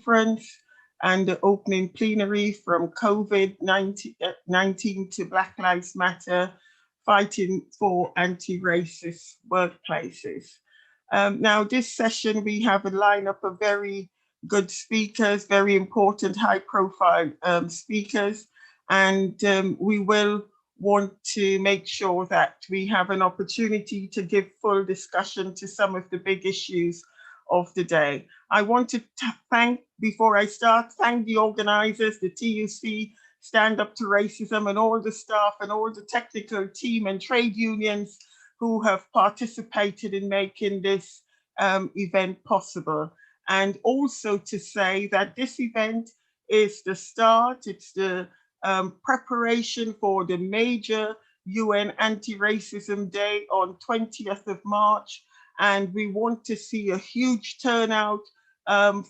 Conference and the opening plenary from COVID-19 to Black Lives Matter, fighting for anti-racist workplaces. Now, this session, we have a lineup of very good speakers, very important high-profile speakers, and we will want to make sure that we have an opportunity to give full discussion to some of the big issues of the day. I want to thank, before I start, thank the organizers, the TUC, Stand Up to Racism, and all the staff and all the technical team and trade unions who have participated in making this event possible. And also to say that this event is the start, it's the preparation for the major UN Anti-Racism Day on 20th of March. And we want to see a huge turnout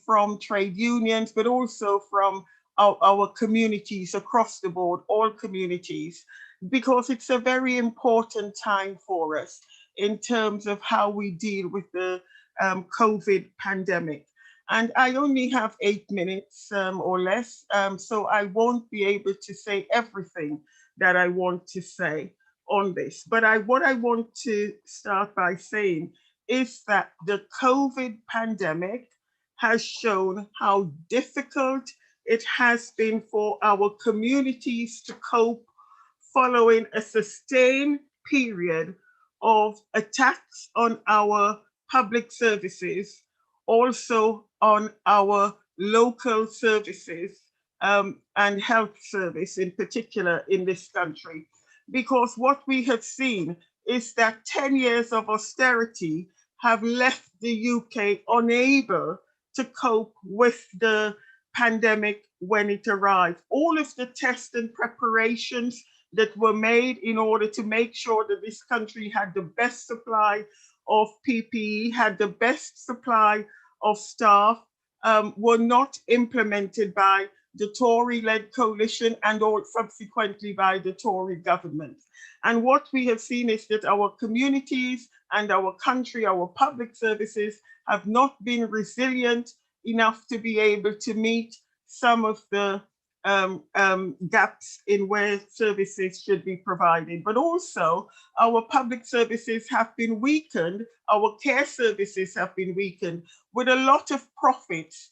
from trade unions, but also from our communities across the board, all communities, because it's a very important time for us in terms of how we deal with the COVID pandemic. And I only have 8 minutes or less, so I won't be able to say everything that I want to say on this. But what I want to start by saying is that the COVID pandemic has shown how difficult it has been for our communities to cope following a sustained period of attacks on our public services, also on our local services and health service in particular in this country. Because what we have seen is that 10 years of austerity have left the UK unable to cope with the pandemic when it arrived. All of the tests and preparations that were made in order to make sure that this country had the best supply of PPE, had the best supply of staff, were not implemented by the Tory-led coalition and all subsequently by the Tory government. And what we have seen is that our communities and our country, our public services have not been resilient enough to be able to meet some of the gaps in where services should be provided. But also our public services have been weakened, our care services have been weakened, with a lot of profits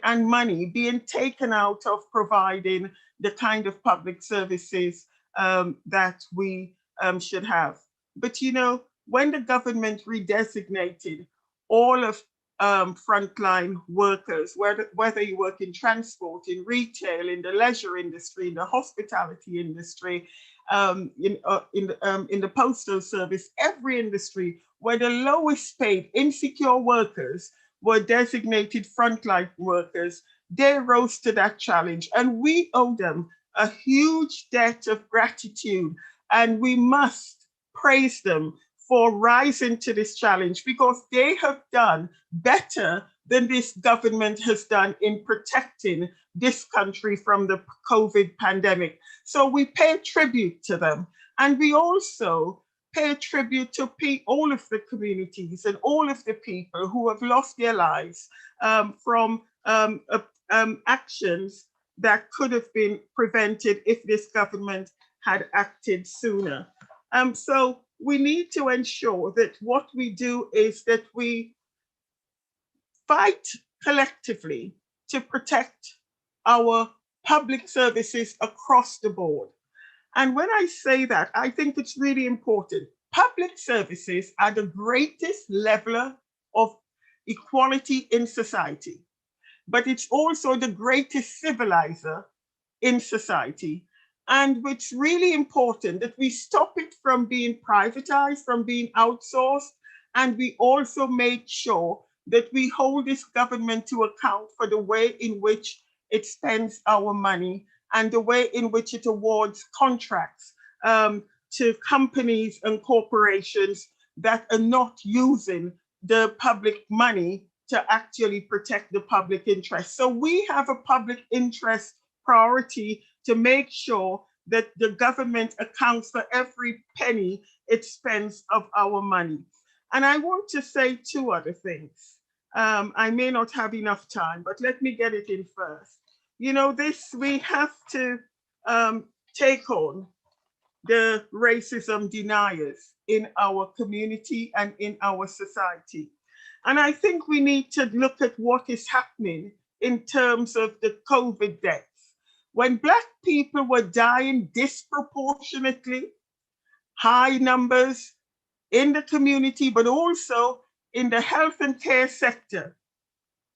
and money being taken out of providing the kind of public services that we should have. But you know, when the government redesignated all of frontline workers, whether you work in transport, in retail, in the leisure industry, in the hospitality industry, in the postal service, every industry where the lowest paid insecure workers were designated frontline workers, they rose to that challenge. And we owe them a huge debt of gratitude. And we must praise them for rising to this challenge, because they have done better than this government has done in protecting this country from the COVID pandemic. So we pay tribute to them. And we also pay tribute to all of the communities and all of the people who have lost their lives from actions that could have been prevented if this government had acted sooner. So we need to ensure that what we do is that we fight collectively to protect our public services across the board. And when I say that, I think it's really important. Public services are the greatest leveler of equality in society, but it's also the greatest civilizer in society. And it's really important that we stop it from being privatized, from being outsourced, and we also make sure that we hold this government to account for the way in which it spends our money and the way in which it awards contracts to companies and corporations that are not using the public money to actually protect the public interest. So we have a public interest priority to make sure that the government accounts for every penny it spends of our money. And I want to say two other things. I may not have enough time, but let me get it in first. You know, this, we have to take on the racism deniers in our community and in our society. And I think we need to look at what is happening in terms of the COVID deaths. When Black people were dying disproportionately, high numbers in the community, but also in the health and care sector,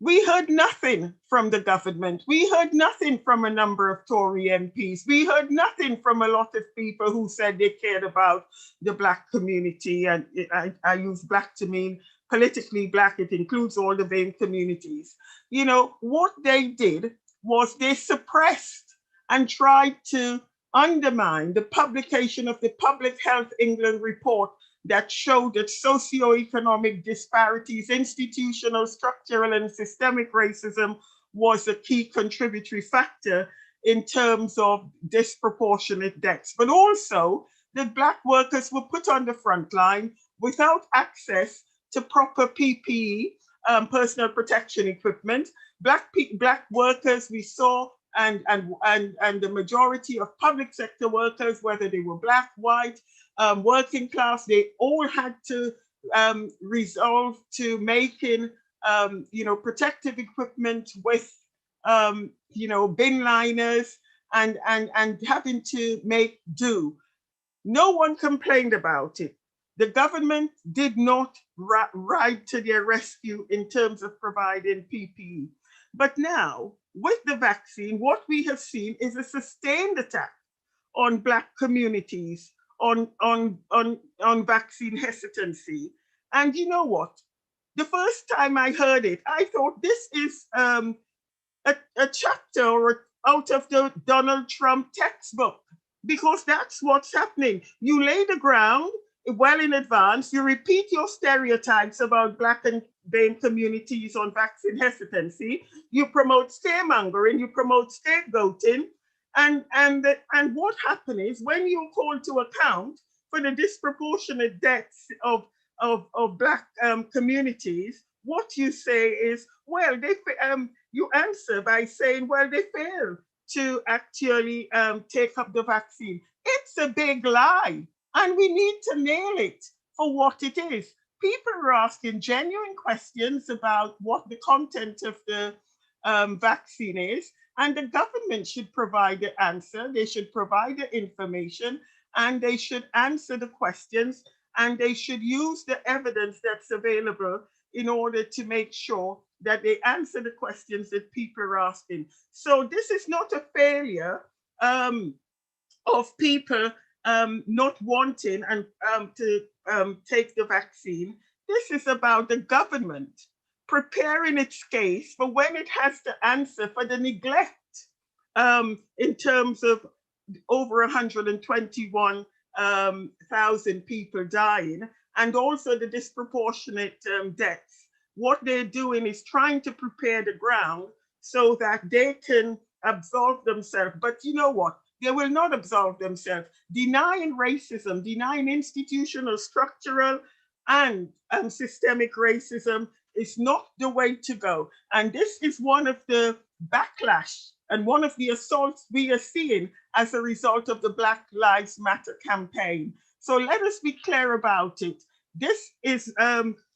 we heard nothing from the government. We heard nothing from a number of Tory MPs. We heard nothing from a lot of people who said they cared about the Black community. And I use Black to mean politically Black. It includes all the BAME communities. You know, what they did was they suppressed and tried to undermine the publication of the Public Health England report that showed that socioeconomic disparities, institutional, structural, and systemic racism was a key contributory factor in terms of disproportionate deaths. But also that Black workers were put on the front line without access to proper PPE, personal protection equipment. Black workers we saw, and the majority of public sector workers, whether they were Black, white, working class, they all had to resolve to making, protective equipment with, bin liners and having to make do. No one complained about it. The government did not ride to their rescue in terms of providing PPE. But now, with the vaccine, what we have seen is a sustained attack on Black communities, on vaccine hesitancy. And you know what? The first time I heard it, I thought this is a chapter or out of the Donald Trump textbook, because that's what's happening. You lay the ground well in advance, you repeat your stereotypes about Black and BAME communities on vaccine hesitancy, you promote scaremongering, you promote scapegoating, and what happens is when you call to account for the disproportionate deaths of Black communities, what you say is, well, you answer by saying, well, they failed to actually take up the vaccine. It's a big lie, and we need to nail it for what it is. People are asking genuine questions about what the content of the vaccine is, and the government should provide the answer. They should provide the information, and they should answer the questions, and they should use the evidence that's available in order to make sure that they answer the questions that people are asking. So this is not a failure of people not wanting and to take the vaccine. This is about the government preparing its case for when it has to answer for the neglect in terms of over 121,000 people dying, and also the disproportionate deaths. What they're doing is trying to prepare the ground so that they can absolve themselves. But you know what? They will not absolve themselves. Denying racism, denying institutional, structural, and systemic racism is not the way to go. And this is one of the backlash and one of the assaults we are seeing as a result of the Black Lives Matter campaign. So let us be clear about it. This is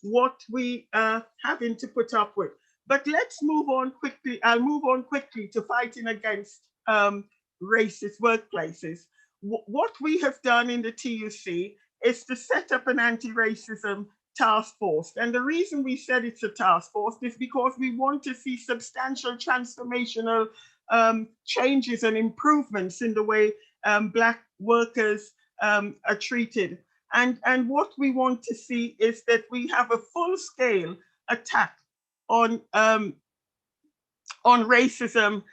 what we are having to put up with. But let's move on quickly. I'll move on quickly to fighting against racist workplaces. What we have done in the TUC is to set up an anti-racism task force. And the reason we said it's a task force is because we want to see substantial transformational changes and improvements in the way Black workers are treated. And what we want to see is that we have a full-scale attack on racism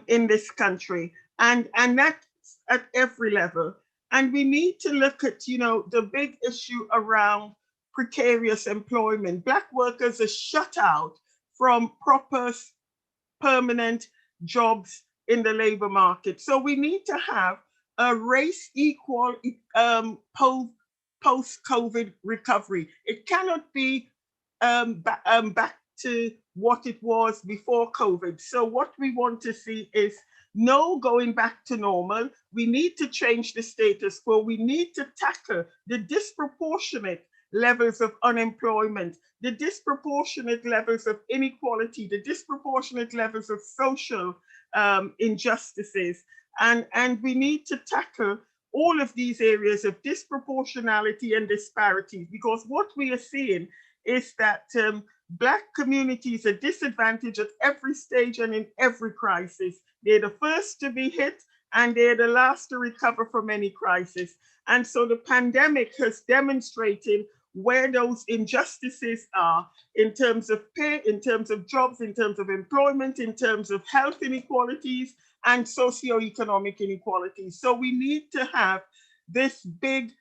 in this country, and that's at every level. And we need to look at, the big issue around precarious employment. Black workers are shut out from proper permanent jobs in the labor market. So we need to have a race equal post-COVID recovery. It cannot be back to what it was before COVID. So what we want to see is no going back to normal. We need to change the status quo. We need to tackle the disproportionate levels of unemployment, the disproportionate levels of inequality, the disproportionate levels of social injustices. And we need to tackle all of these areas of disproportionality and disparities, because what we are seeing is that Black communities are disadvantaged at every stage and in every crisis. They're the first to be hit and they're the last to recover from any crisis. And so the pandemic has demonstrated where those injustices are in terms of pay, in terms of jobs, in terms of employment, in terms of health inequalities and socioeconomic inequalities. So we need to have this big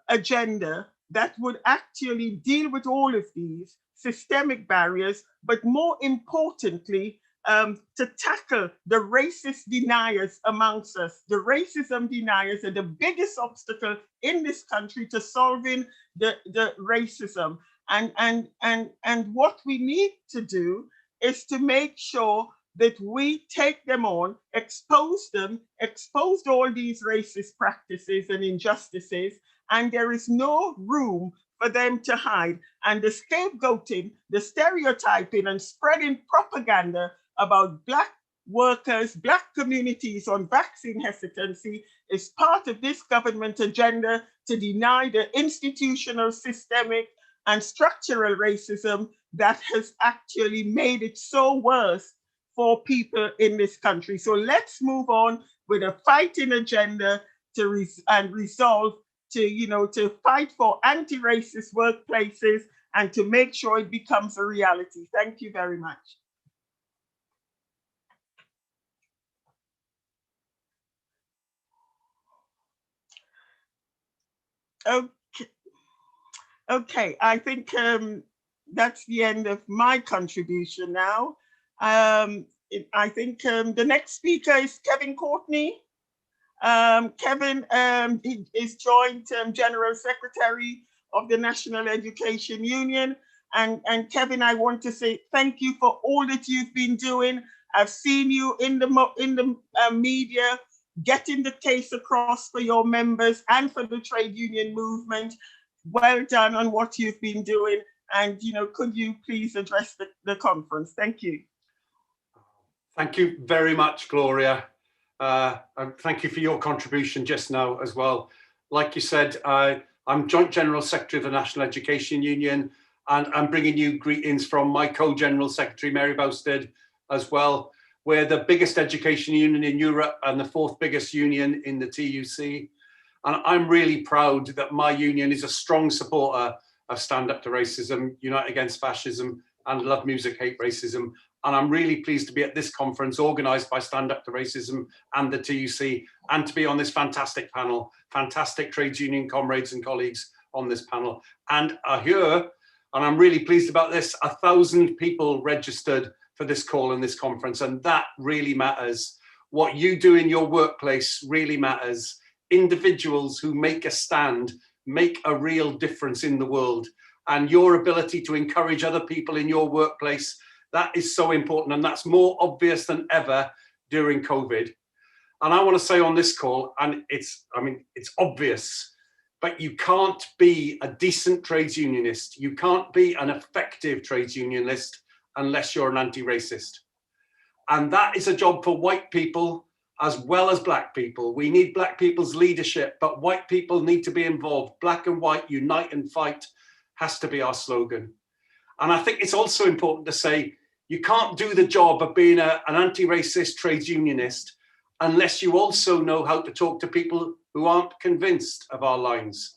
agenda that would actually deal with all of these systemic barriers, but more importantly, to tackle the racist deniers amongst us. The racism deniers are the biggest obstacle in this country to solving the racism. And what we need to do is to make sure that we take them on, expose them, expose all these racist practices and injustices, and there is no room for them to hide. And the scapegoating, the stereotyping and spreading propaganda about Black workers, Black communities on vaccine hesitancy is part of this government agenda to deny the institutional, systemic, and structural racism that has actually made it so worse for people in this country. So let's move on with a fighting agenda to resolve to fight for anti-racist workplaces and to make sure it becomes a reality. Thank you very much. Okay, I think that's the end of my contribution now. I think the next speaker is Courtney. Kevin is joint General Secretary of the National Education Union. And Kevin, I want to say thank you for all that you've been doing. I've seen you in the media getting the case across for your members and for the trade union movement. Well done on what you've been doing. And could you please address the conference? Thank you. Thank you very much, Gloria. And thank you for your contribution just now as well. Like you said, I'm Joint General Secretary of the National Education Union, and I'm bringing you greetings from my co-General Secretary, Mary Bousted, as well. We're the biggest education union in Europe and the fourth biggest union in the TUC. And I'm really proud that my union is a strong supporter of Stand Up to Racism, Unite Against Fascism, and Love Music, Hate Racism. And I'm really pleased to be at this conference organised by Stand Up to Racism and the TUC, and to be on this fantastic panel, fantastic trades union comrades and colleagues on this panel. And I hear, and I'm really pleased about this, 1,000 people registered for this call and this conference, and that really matters. What you do in your workplace really matters. Individuals who make a stand make a real difference in the world, and your ability to encourage other people in your workplace, that is so important, and that's more obvious than ever during COVID. And I want to say on this call, and it's obvious, but you can't be a decent trades unionist, you can't be an effective trades unionist unless you're an anti-racist. And that is a job for white people as well as Black people. We need Black people's leadership, but white people need to be involved. Black and white, unite and fight has to be our slogan. And I think it's also important to say, you can't do the job of being an anti-racist trades unionist unless you also know how to talk to people who aren't convinced of our lines.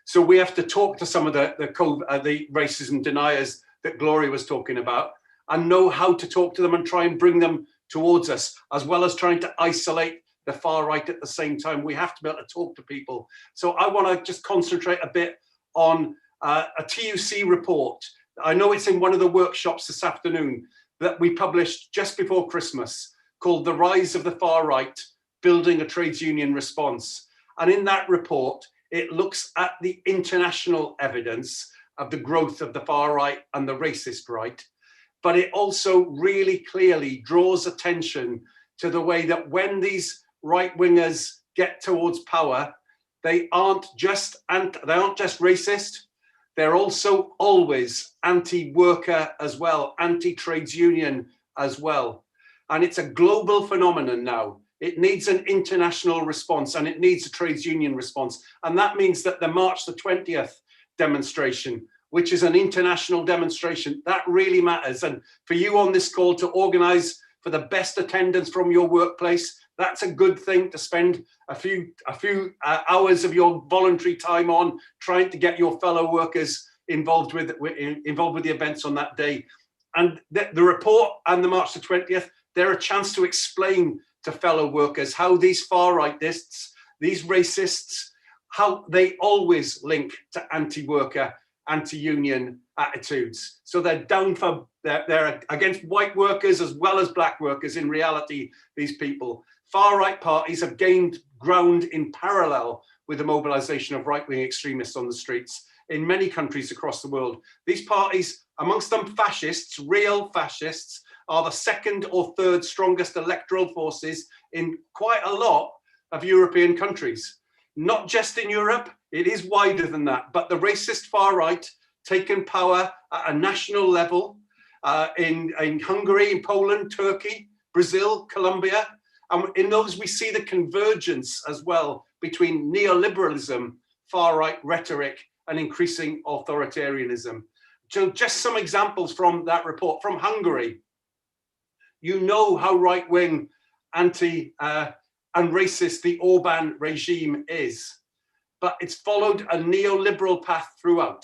So we have to talk to some of the racism deniers that Gloria was talking about, and know how to talk to them and try and bring them towards us, as well as trying to isolate the far right at the same time. We have to be able to talk to people. So I want to just concentrate a bit on a TUC report. I know it's in one of the workshops this afternoon that we published just before Christmas, called The Rise of the Far Right, Building a Trades Union Response. And in that report, it looks at the international evidence of the growth of the far right and the racist right. but it also really clearly draws attention to the way that when these right-wingers get towards power, they aren't just racist, they're also always anti-worker as well, anti-trades union as well. And it's a global phenomenon now. It needs an international response, and it needs a trades union response. And that means that the March the 20th demonstration, which is an international demonstration, that really matters. And for you on this call to organize for the best attendance from your workplace, that's a good thing to spend a few hours of your voluntary time on, trying to get your fellow workers involved with the events on that day. And the report and the March the 20th, they're a chance to explain to fellow workers how these far rightists, these racists, how they always link to anti-worker, anti-union attitudes. So they're against white workers as well as black workers. In reality, these people, far-right parties have gained ground in parallel with the mobilization of right-wing extremists on the streets in many countries across the world. These parties, amongst them fascists, real fascists, are the second or third strongest electoral forces in quite a lot of European countries. Not just in Europe, it is wider than that, but the racist far right taken power at a national level in Hungary, in Poland, Turkey, Brazil, Colombia. And in those we see the convergence as well between neoliberalism, far right rhetoric, and increasing authoritarianism. So just some examples from that report. From Hungary, you know how right-wing, anti and racist the Orban regime is, but it's followed a neoliberal path throughout,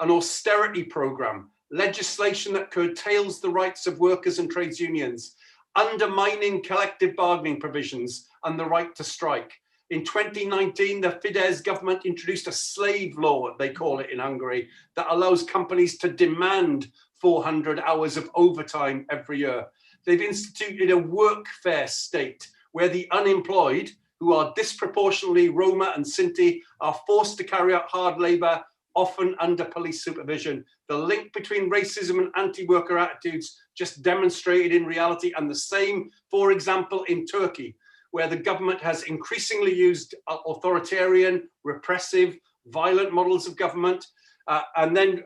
an austerity program, legislation that curtails the rights of workers and trades unions, undermining collective bargaining provisions and the right to strike. In 2019, the Fidesz government introduced a slave law, they call it in Hungary, that allows companies to demand 400 hours of overtime every year. They've instituted a workfare state where the unemployed, who are disproportionately Roma and Sinti, are forced to carry out hard labor, often under police supervision. The link between racism and anti-worker attitudes just demonstrated in reality, and the same, for example, in Turkey, where the government has increasingly used authoritarian, repressive, violent models of government, and then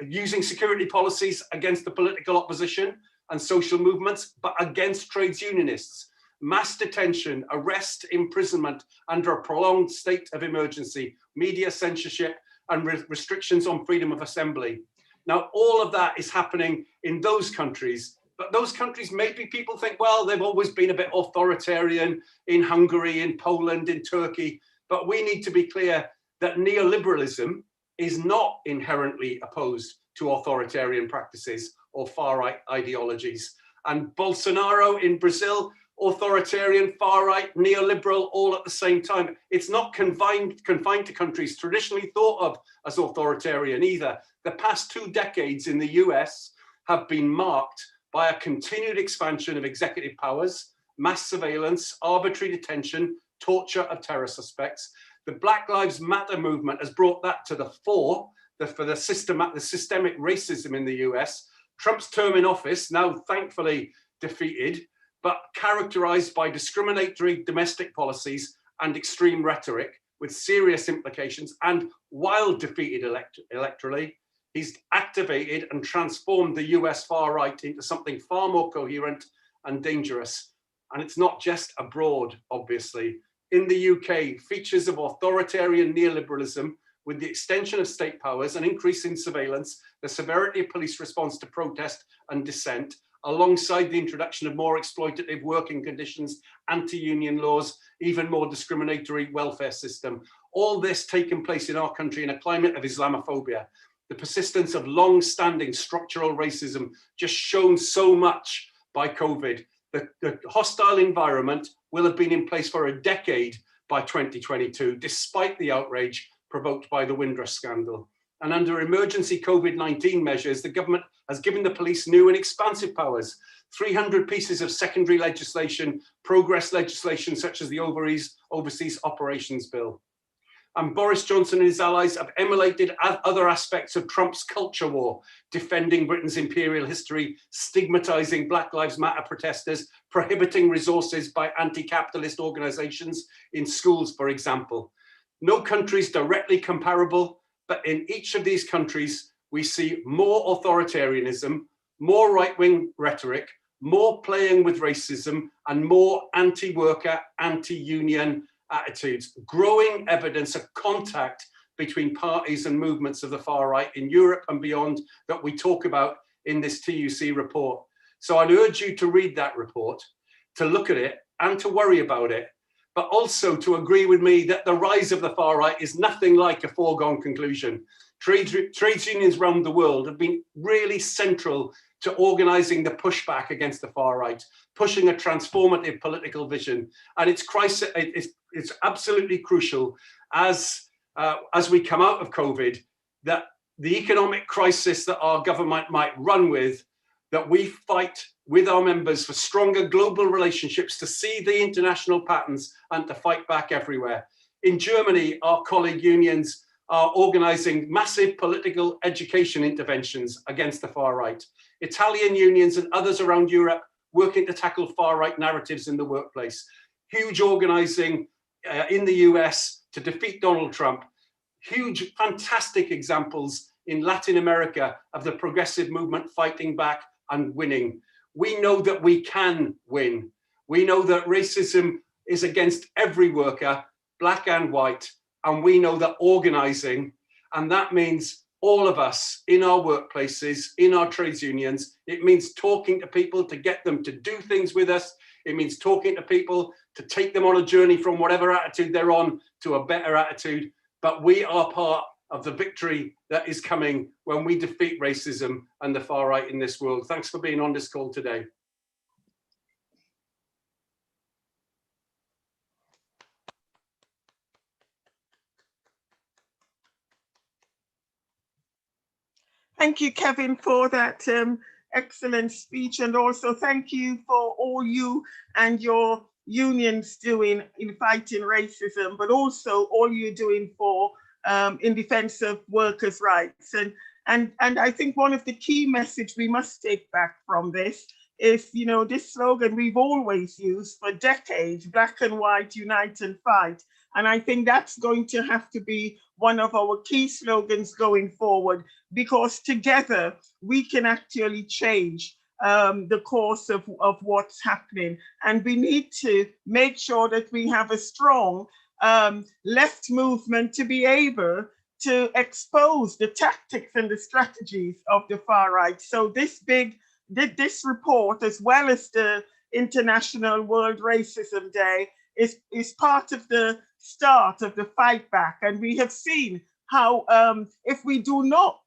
using security policies against the political opposition and social movements, but against trades unionists. Mass detention, arrest, imprisonment under a prolonged state of emergency, media censorship, and restrictions on freedom of assembly. Now, all of that is happening in those countries, but those countries, maybe people think, well, they've always been a bit authoritarian in Hungary, in Poland, in Turkey, but we need to be clear that neoliberalism is not inherently opposed to authoritarian practices or far-right ideologies. And Bolsonaro in Brazil, authoritarian, far-right, neoliberal, all at the same time. It's not confined to countries traditionally thought of as authoritarian either. The past 2 decades in the US have been marked by a continued expansion of executive powers, mass surveillance, arbitrary detention, torture of terror suspects. The Black Lives Matter movement has brought that to the fore for the systemic racism in the US. Trump's term in office, now thankfully defeated, but characterized by discriminatory domestic policies and extreme rhetoric with serious implications. And while defeated electorally, he's activated and transformed the US far right into something far more coherent and dangerous. And it's not just abroad, obviously. In the UK, features of authoritarian neoliberalism with the extension of state powers and increasing surveillance, the severity of police response to protest and dissent, alongside the introduction of more exploitative working conditions, anti-union laws, even more discriminatory welfare system. All this taking place in our country in a climate of Islamophobia. The persistence of long-standing structural racism just shown so much by COVID. The hostile environment will have been in place for a decade by 2022, despite the outrage provoked by the Windrush scandal. And under emergency COVID-19 measures, the government has given the police new and expansive powers. 300 pieces of secondary legislation, progress legislation such as the Overseas Operations Bill. And Boris Johnson and his allies have emulated other aspects of Trump's culture war, defending Britain's imperial history, stigmatizing Black Lives Matter protesters, prohibiting resources by anti-capitalist organizations in schools, for example. No country is directly comparable, but in each of these countries, we see more authoritarianism, more right-wing rhetoric, more playing with racism, and more anti-worker, anti-union attitudes, growing evidence of contact between parties and movements of the far right in Europe and beyond that we talk about in this TUC report. So I'd urge you to read that report, to look at it and to worry about it, but also to agree with me that the rise of the far right is nothing like a foregone conclusion. Trade unions around the world have been really central to organizing the pushback against the far right, pushing a transformative political vision. And it's absolutely crucial as we come out of COVID, that the economic crisis that our government might run with, that we fight with our members for stronger global relationships to see the international patterns and to fight back everywhere. In Germany, our colleague unions are organizing massive political education interventions against the far right. Italian unions and others around Europe working to tackle far right narratives in the workplace. Huge organizing in the US to defeat Donald Trump. Huge, fantastic examples in Latin America of the progressive movement fighting back and winning. We know that we can win. We know that racism is against every worker, black and white, and we know that organizing, and that means all of us in our workplaces, in our trades unions, it means talking to people to get them to do things with us. It means talking to people to take them on a journey from whatever attitude they're on to a better attitude. But we are part of the victory that is coming when we defeat racism and the far right in this world. Thanks for being on this call today. Thank you, Kevin, for that excellent speech. And also thank you for all you and your unions doing in fighting racism, but also all you're doing for in defense of workers' rights. And I think one of the key message we must take back from this is, you know, this slogan we've always used for decades, black and white, unite and fight. And I think that's going to have to be one of our key slogans going forward, because together we can actually change the course of what's happening. And we need to make sure that we have a strong left movement to be able to expose the tactics and the strategies of the far right. So this report, as well as the International World Racism Day, is part of the start of the fight back. And we have seen how if we do not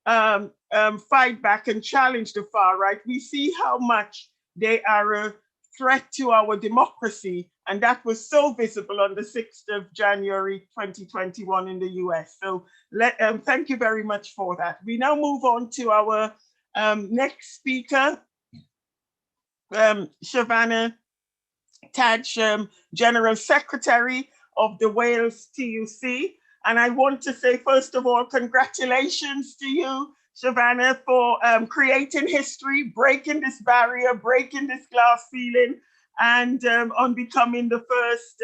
fight back and challenge the far right, we see how much they are a threat to our democracy. And that was so visible on the 6th of January 2021 in the US. So thank you very much for that. We now move on to our next speaker, Shavanah Taj, General Secretary of the Wales TUC. And I want to say, first of all, congratulations to you, Shavanah, for creating history, breaking this barrier, breaking this glass ceiling, and on becoming the first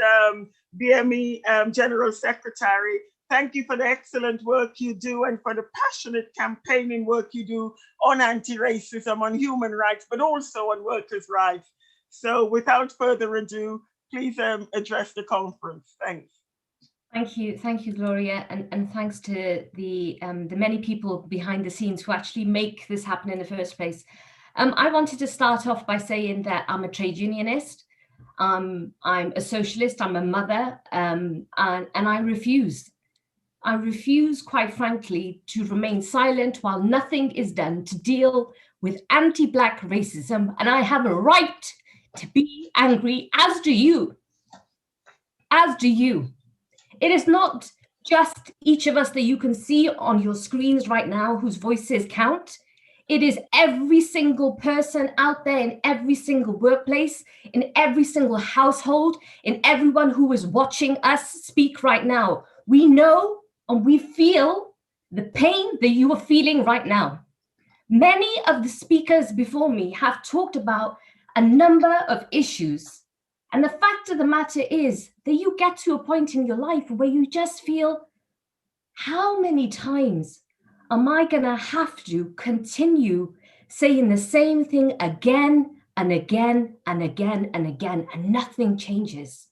BME General Secretary. Thank you for the excellent work you do and for the passionate campaigning work you do on anti-racism, on human rights, but also on workers' rights. So without further ado, please address the conference. Thanks. Thank you, Gloria, and thanks to the many people behind the scenes who actually make this happen in the first place. I wanted to start off by saying that I'm a trade unionist, I'm a socialist, I'm a mother, and I refuse, quite frankly, to remain silent while nothing is done to deal with anti-Black racism, and I have a right to be angry, as do you. It is not just each of us that you can see on your screens right now whose voices count. It is every single person out there in every single workplace, in every single household, in everyone who is watching us speak right now, We know and we feel the pain that you are feeling right now. Many of the speakers before me have talked about a number of issues. And the fact of the matter is that you get to a point in your life where you just feel, how many times am I going to have to continue saying the same thing again and again and again and again, and nothing changes?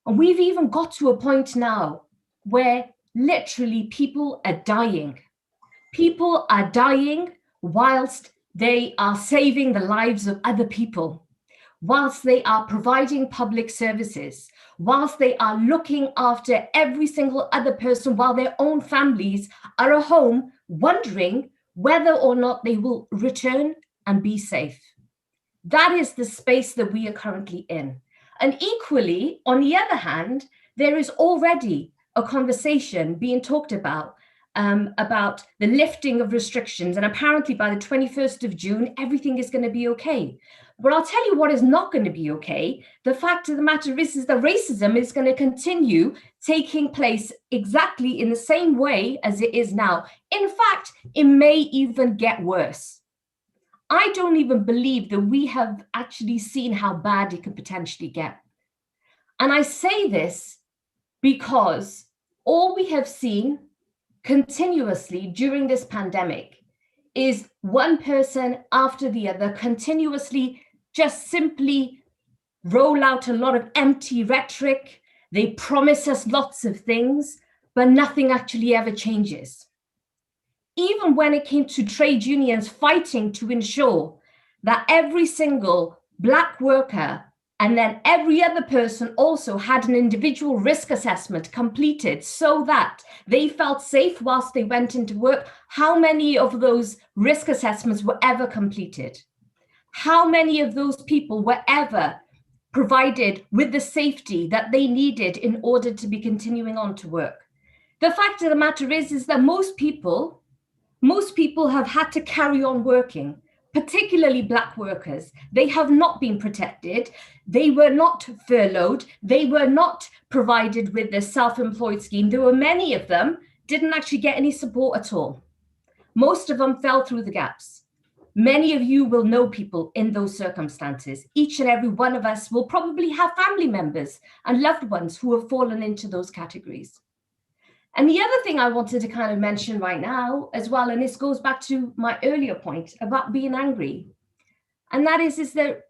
And we've even got to a point now where literally people are dying. People are dying whilst they are saving the lives of other people, whilst they are providing public services, whilst they are looking after every single other person while their own families are at home wondering whether or not they will return and be safe. That is the space that we are currently in. And equally, on the other hand, there is already a conversation being talked about the lifting of restrictions. And apparently by the 21st of June, everything is going to be okay. But I'll tell you what is not going to be okay. The fact of the matter is that racism is going to continue taking place exactly in the same way as it is now. In fact, it may even get worse. I don't even believe that we have actually seen how bad it could potentially get. And I say this because all we have seen continuously during this pandemic is one person after the other continuously just simply roll out a lot of empty rhetoric. They promise us lots of things, but nothing actually ever changes. Even when it came to trade unions fighting to ensure that every single Black worker and then every other person also had an individual risk assessment completed so that they felt safe whilst they went into work, how many of those risk assessments were ever completed? How many of those people were ever provided with the safety that they needed in order to be continuing on to work? The fact of the matter is that most people have had to carry on working, particularly Black workers. They have not been protected. They were not furloughed. They were not provided with the self-employed scheme. There were many of them didn't actually get any support at all. Most of them fell through the gaps. Many of you will know people in those circumstances. Each and every one of us will probably have family members and loved ones who have fallen into those categories. And the other thing I wanted to kind of mention right now as well, and this goes back to my earlier point about being angry, and that is that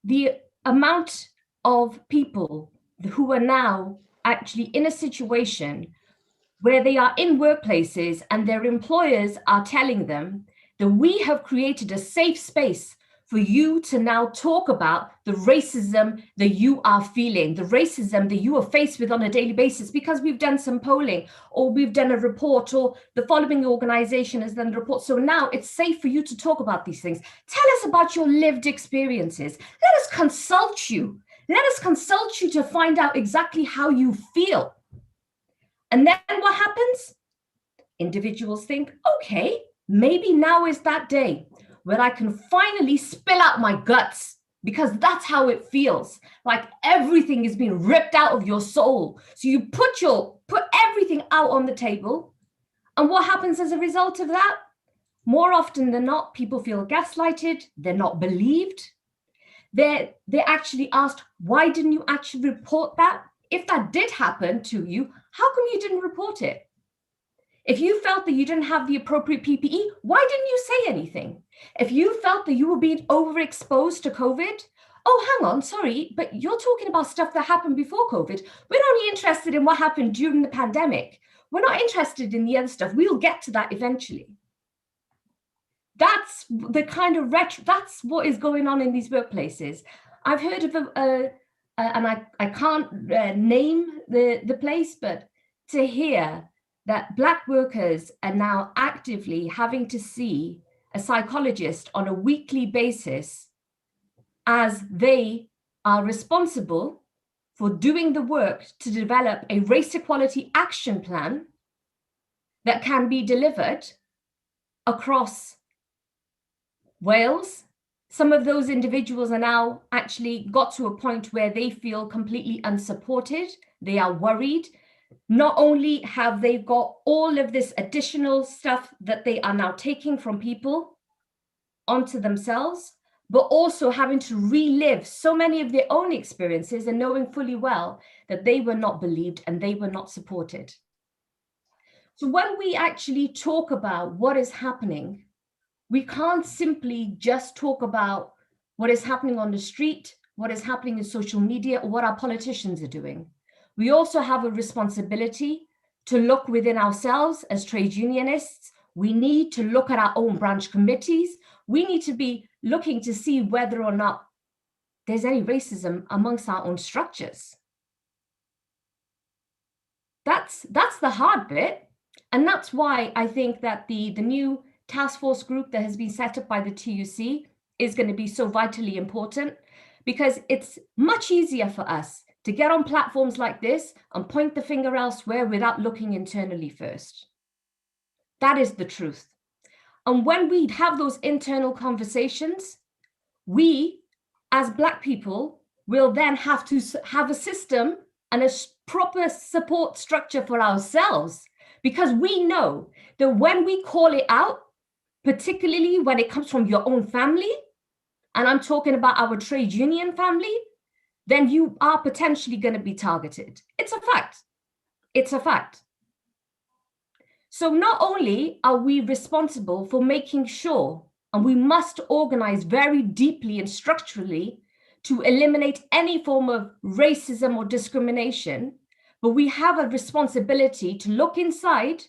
the amount of people who are now actually in a situation where they are in workplaces and their employers are telling them that we have created a safe space for you to now talk about the racism that you are feeling, the racism that you are faced with on a daily basis because we've done some polling or we've done a report or the following organization has done a report. So now it's safe for you to talk about these things. Tell us about your lived experiences. Let us consult you. Let us consult you to find out exactly how you feel. And then what happens? Individuals think, okay, maybe now is that day where I can finally spill out my guts because that's how it feels. Like everything is being ripped out of your soul. So you put everything out on the table. And what happens as a result of that? More often than not, people feel gaslighted. They're not believed. They're actually asked, why didn't you actually report that? If that did happen to you, how come you didn't report it? If you felt that you didn't have the appropriate PPE, why didn't you say anything? If you felt that you were being overexposed to COVID, oh, hang on, sorry, but you're talking about stuff that happened before COVID. We're only interested in what happened during the pandemic. We're not interested in the other stuff. We'll get to that eventually. That's the kind of that's what is going on in these workplaces. I've heard of and I can't name the place, but to hear that Black workers are now actively having to see a psychologist on a weekly basis as they are responsible for doing the work to develop a race equality action plan that can be delivered across Wales. Some of those individuals are now actually got to a point where they feel completely unsupported. They are worried. not only have they got all of this additional stuff that they are now taking from people onto themselves, but also having to relive so many of their own experiences and knowing fully well that they were not believed and they were not supported. So when we actually talk about what is happening, we can't simply just talk about what is happening on the street, what is happening in social media, or what our politicians are doing. We also have a responsibility to look within ourselves as trade unionists. We need to look at our own branch committees. We need to be looking to see whether or not there's any racism amongst our own structures. That's the hard bit. And that's why I think that the new task force group that has been set up by the TUC is going to be so vitally important, because it's much easier for us to get on platforms like this and point the finger elsewhere without looking internally first. That is the truth. And when we have those internal conversations, we, as Black people, will then have to have a system and a proper support structure for ourselves, because we know that when we call it out, particularly when it comes from your own family, and I'm talking about our trade union family, then you are potentially going to be targeted. It's a fact. It's a fact. So not only are we responsible for making sure, and we must organize very deeply and structurally to eliminate any form of racism or discrimination, but we have a responsibility to look inside.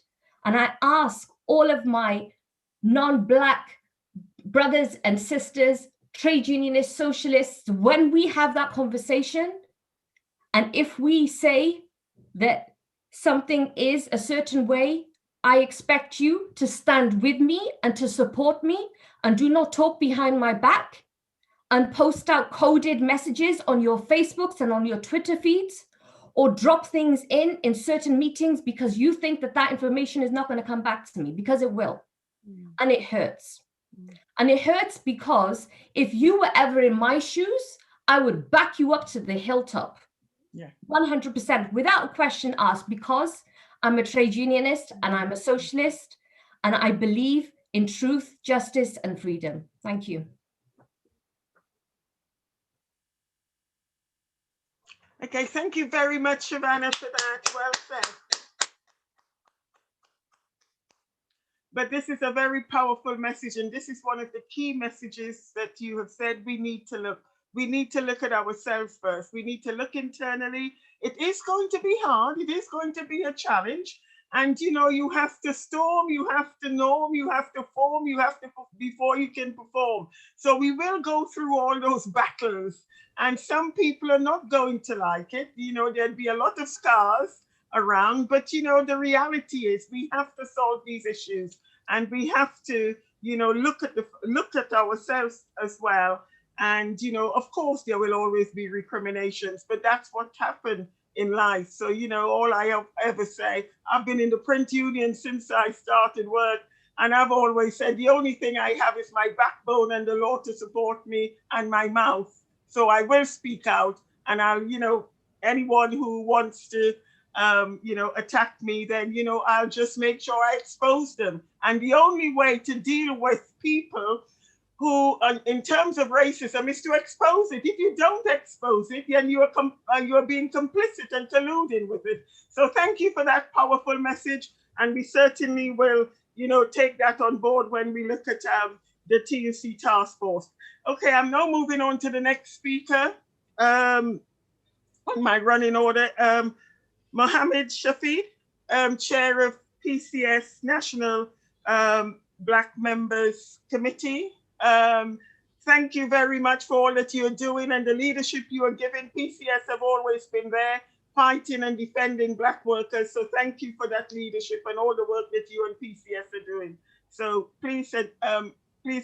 And I ask all of my non-Black brothers and sisters, trade unionists, socialists, when we have that conversation, and if we say that something is a certain way, I expect you to stand with me and to support me, and do not talk behind my back and post out coded messages on your Facebooks and on your Twitter feeds, or drop things in certain meetings because you think that that information is not going to come back to me, because it will. And it hurts. And it hurts because if you were ever in my shoes, I would back you up to the hilltop. Yeah. 100% without a question asked, because I'm a trade unionist and I'm a socialist, and I believe in truth, justice, and freedom. Thank you. Okay, thank you very much, Shavanah, for that. Well said. But this is a very powerful message, and this is one of the key messages that you have said. We need to look at ourselves first. We need to look internally. It is going to be hard. It is going to be a challenge. And, you know, you have to storm, you have to norm, you have to form, you have to, before you can perform. So we will go through all those battles, and some people are not going to like it. You know, there'll be a lot of scars around, but, you know, the reality is we have to solve these issues, and we have to, you know, look at ourselves as well. And, you know, of course, there will always be recriminations, but that's what happened in life. So, you know, all I ever say, I've been in the print union since I started work, and I've always said the only thing I have is my backbone and the law to support me, and my mouth. So I will speak out, and I'll, you know, anyone who wants to, you know, attack me, then, you know, I'll just make sure I expose them. And the only way to deal with people who, in terms of racism, is to expose it. If you don't expose it, then you are being complicit and colluding with it. So thank you for that powerful message, and we certainly will, you know, take that on board when we look at the TUC task force. Okay, I'm now moving on to the next speaker on my running order. Mohammed Shafiq, Chair of PCS National Black Members Committee. Thank you very much for all that you're doing and the leadership you are giving. PCS have always been there fighting and defending Black workers. So thank you for that leadership and all the work that you and PCS are doing. So please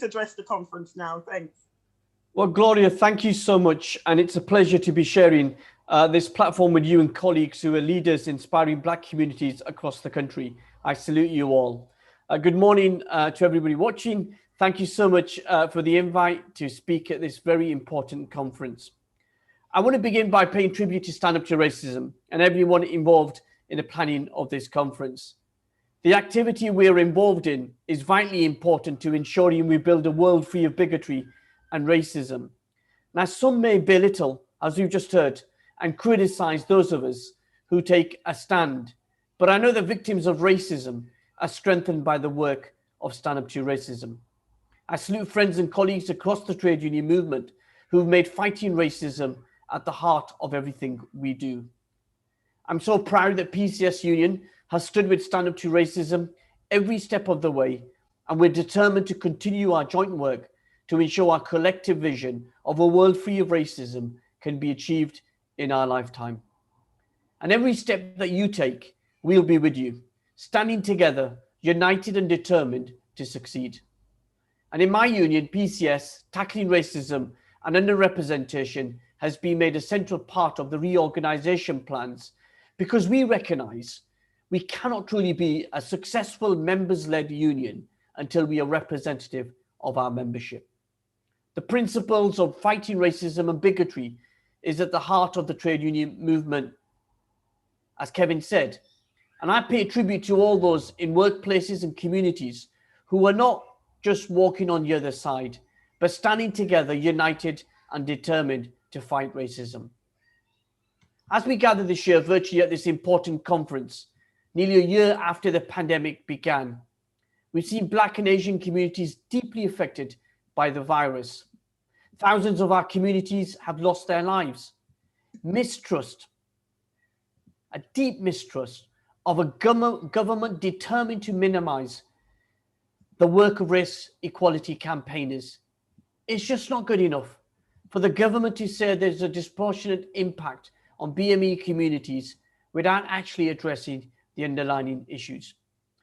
address the conference now. Thanks. Well, Gloria, thank you so much. And it's a pleasure to be sharing this platform with you and colleagues who are leaders inspiring Black communities across the country. I salute you all. Good morning to everybody watching. Thank you so much for the invite to speak at this very important conference. I want to begin by paying tribute to Stand Up to Racism and everyone involved in the planning of this conference. The activity we are involved in is vitally important to ensuring we build a world free of bigotry and racism. Now, some may belittle, as we've just heard, and criticize those of us who take a stand. But I know the victims of racism are strengthened by the work of Stand Up to Racism. I salute friends and colleagues across the trade union movement who've made fighting racism at the heart of everything we do. I'm so proud that PCS Union has stood with Stand Up to Racism every step of the way, and we're determined to continue our joint work to ensure our collective vision of a world free of racism can be achieved in our lifetime. And every step that you take, we'll be with you, standing together, united and determined to succeed. And in my union, PCS, tackling racism and underrepresentation has been made a central part of the reorganization plans, because we recognize we cannot truly be a successful members-led union until we are representative of our membership. The principles of fighting racism and bigotry is at the heart of the trade union movement, as Kevin said. And I pay tribute to all those in workplaces and communities who are not just walking on the other side, but standing together, united and determined to fight racism. As we gather this year virtually at this important conference, nearly a year after the pandemic began, we've seen Black and Asian communities deeply affected by the virus. Thousands of our communities have lost their lives. Mistrust, a deep mistrust of a government determined to minimize the work of race equality campaigners. It's just not good enough for the government to say there's a disproportionate impact on BME communities without actually addressing the underlying issues.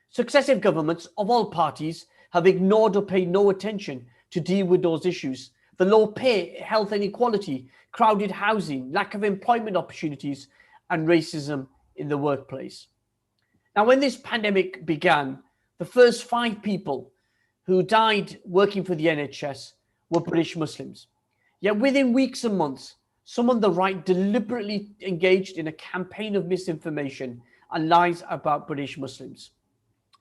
Successive governments of all parties have ignored or paid no attention to deal with those issues. The low pay, health inequality, crowded housing, lack of employment opportunities, and racism in the workplace. Now, when this pandemic began, the first 5 people who died working for the NHS were British Muslims. Yet within weeks and months, some on the right deliberately engaged in a campaign of misinformation and lies about British Muslims.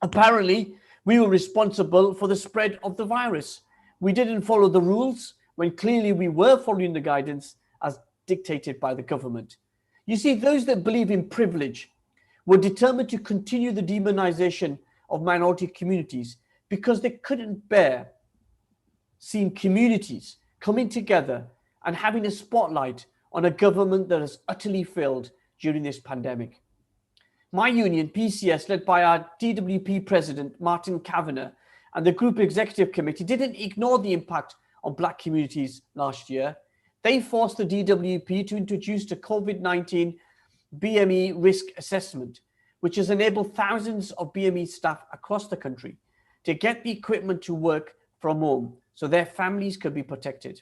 Apparently, we were responsible for the spread of the virus. We didn't follow the rules when clearly we were following the guidance as dictated by the government. You see, those that believe in privilege were determined to continue the demonization of minority communities because they couldn't bear seeing communities coming together and having a spotlight on a government that has utterly failed during this pandemic. My union, PCS, led by our DWP president, Martin Kavanagh, and the group executive committee didn't ignore the impact on Black communities last year. They forced the DWP to introduce the COVID-19 BME risk assessment, which has enabled thousands of BME staff across the country to get the equipment to work from home so their families could be protected.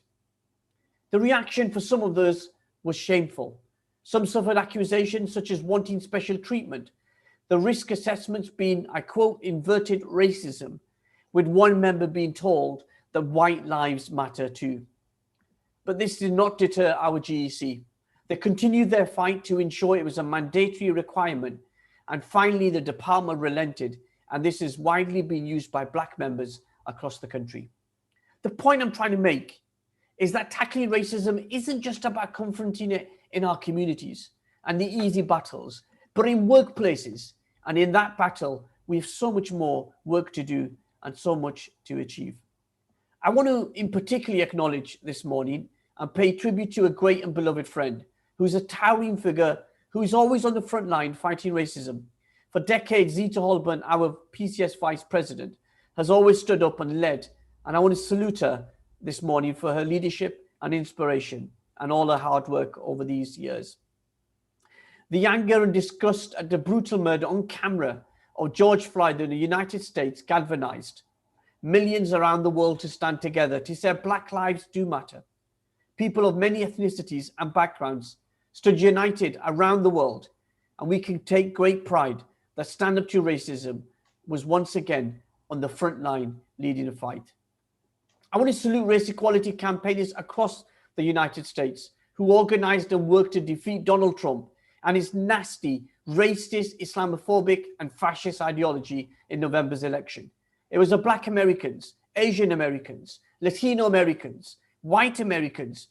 The reaction for some of those was shameful. Some suffered accusations such as wanting special treatment. The risk assessments being, I quote, inverted racism, with one member being told that white lives matter too. But this did not deter our GEC. They continued their fight to ensure it was a mandatory requirement. And finally, the department relented, and this is widely being used by Black members across the country. The point I'm trying to make is that tackling racism isn't just about confronting it in our communities and the easy battles, but in workplaces. And in that battle, we have so much more work to do and so much to achieve. I want to in particular acknowledge this morning and pay tribute to a great and beloved friend who's a towering figure who is always on the front line fighting racism. For decades, Zita Holborn, our PCS Vice President, has always stood up and led, and I want to salute her this morning for her leadership and inspiration and all her hard work over these years. The anger and disgust at the brutal murder on camera of George Floyd in the United States galvanized millions around the world to stand together to say Black lives do matter. People of many ethnicities and backgrounds stood united around the world, and we can take great pride that Stand Up to Racism was once again on the front line leading the fight. I want to salute race equality campaigners across the United States who organized and worked to defeat Donald Trump and his nasty racist, Islamophobic, and fascist ideology in November's election. It was the Black Americans, Asian Americans, Latino Americans, white Americans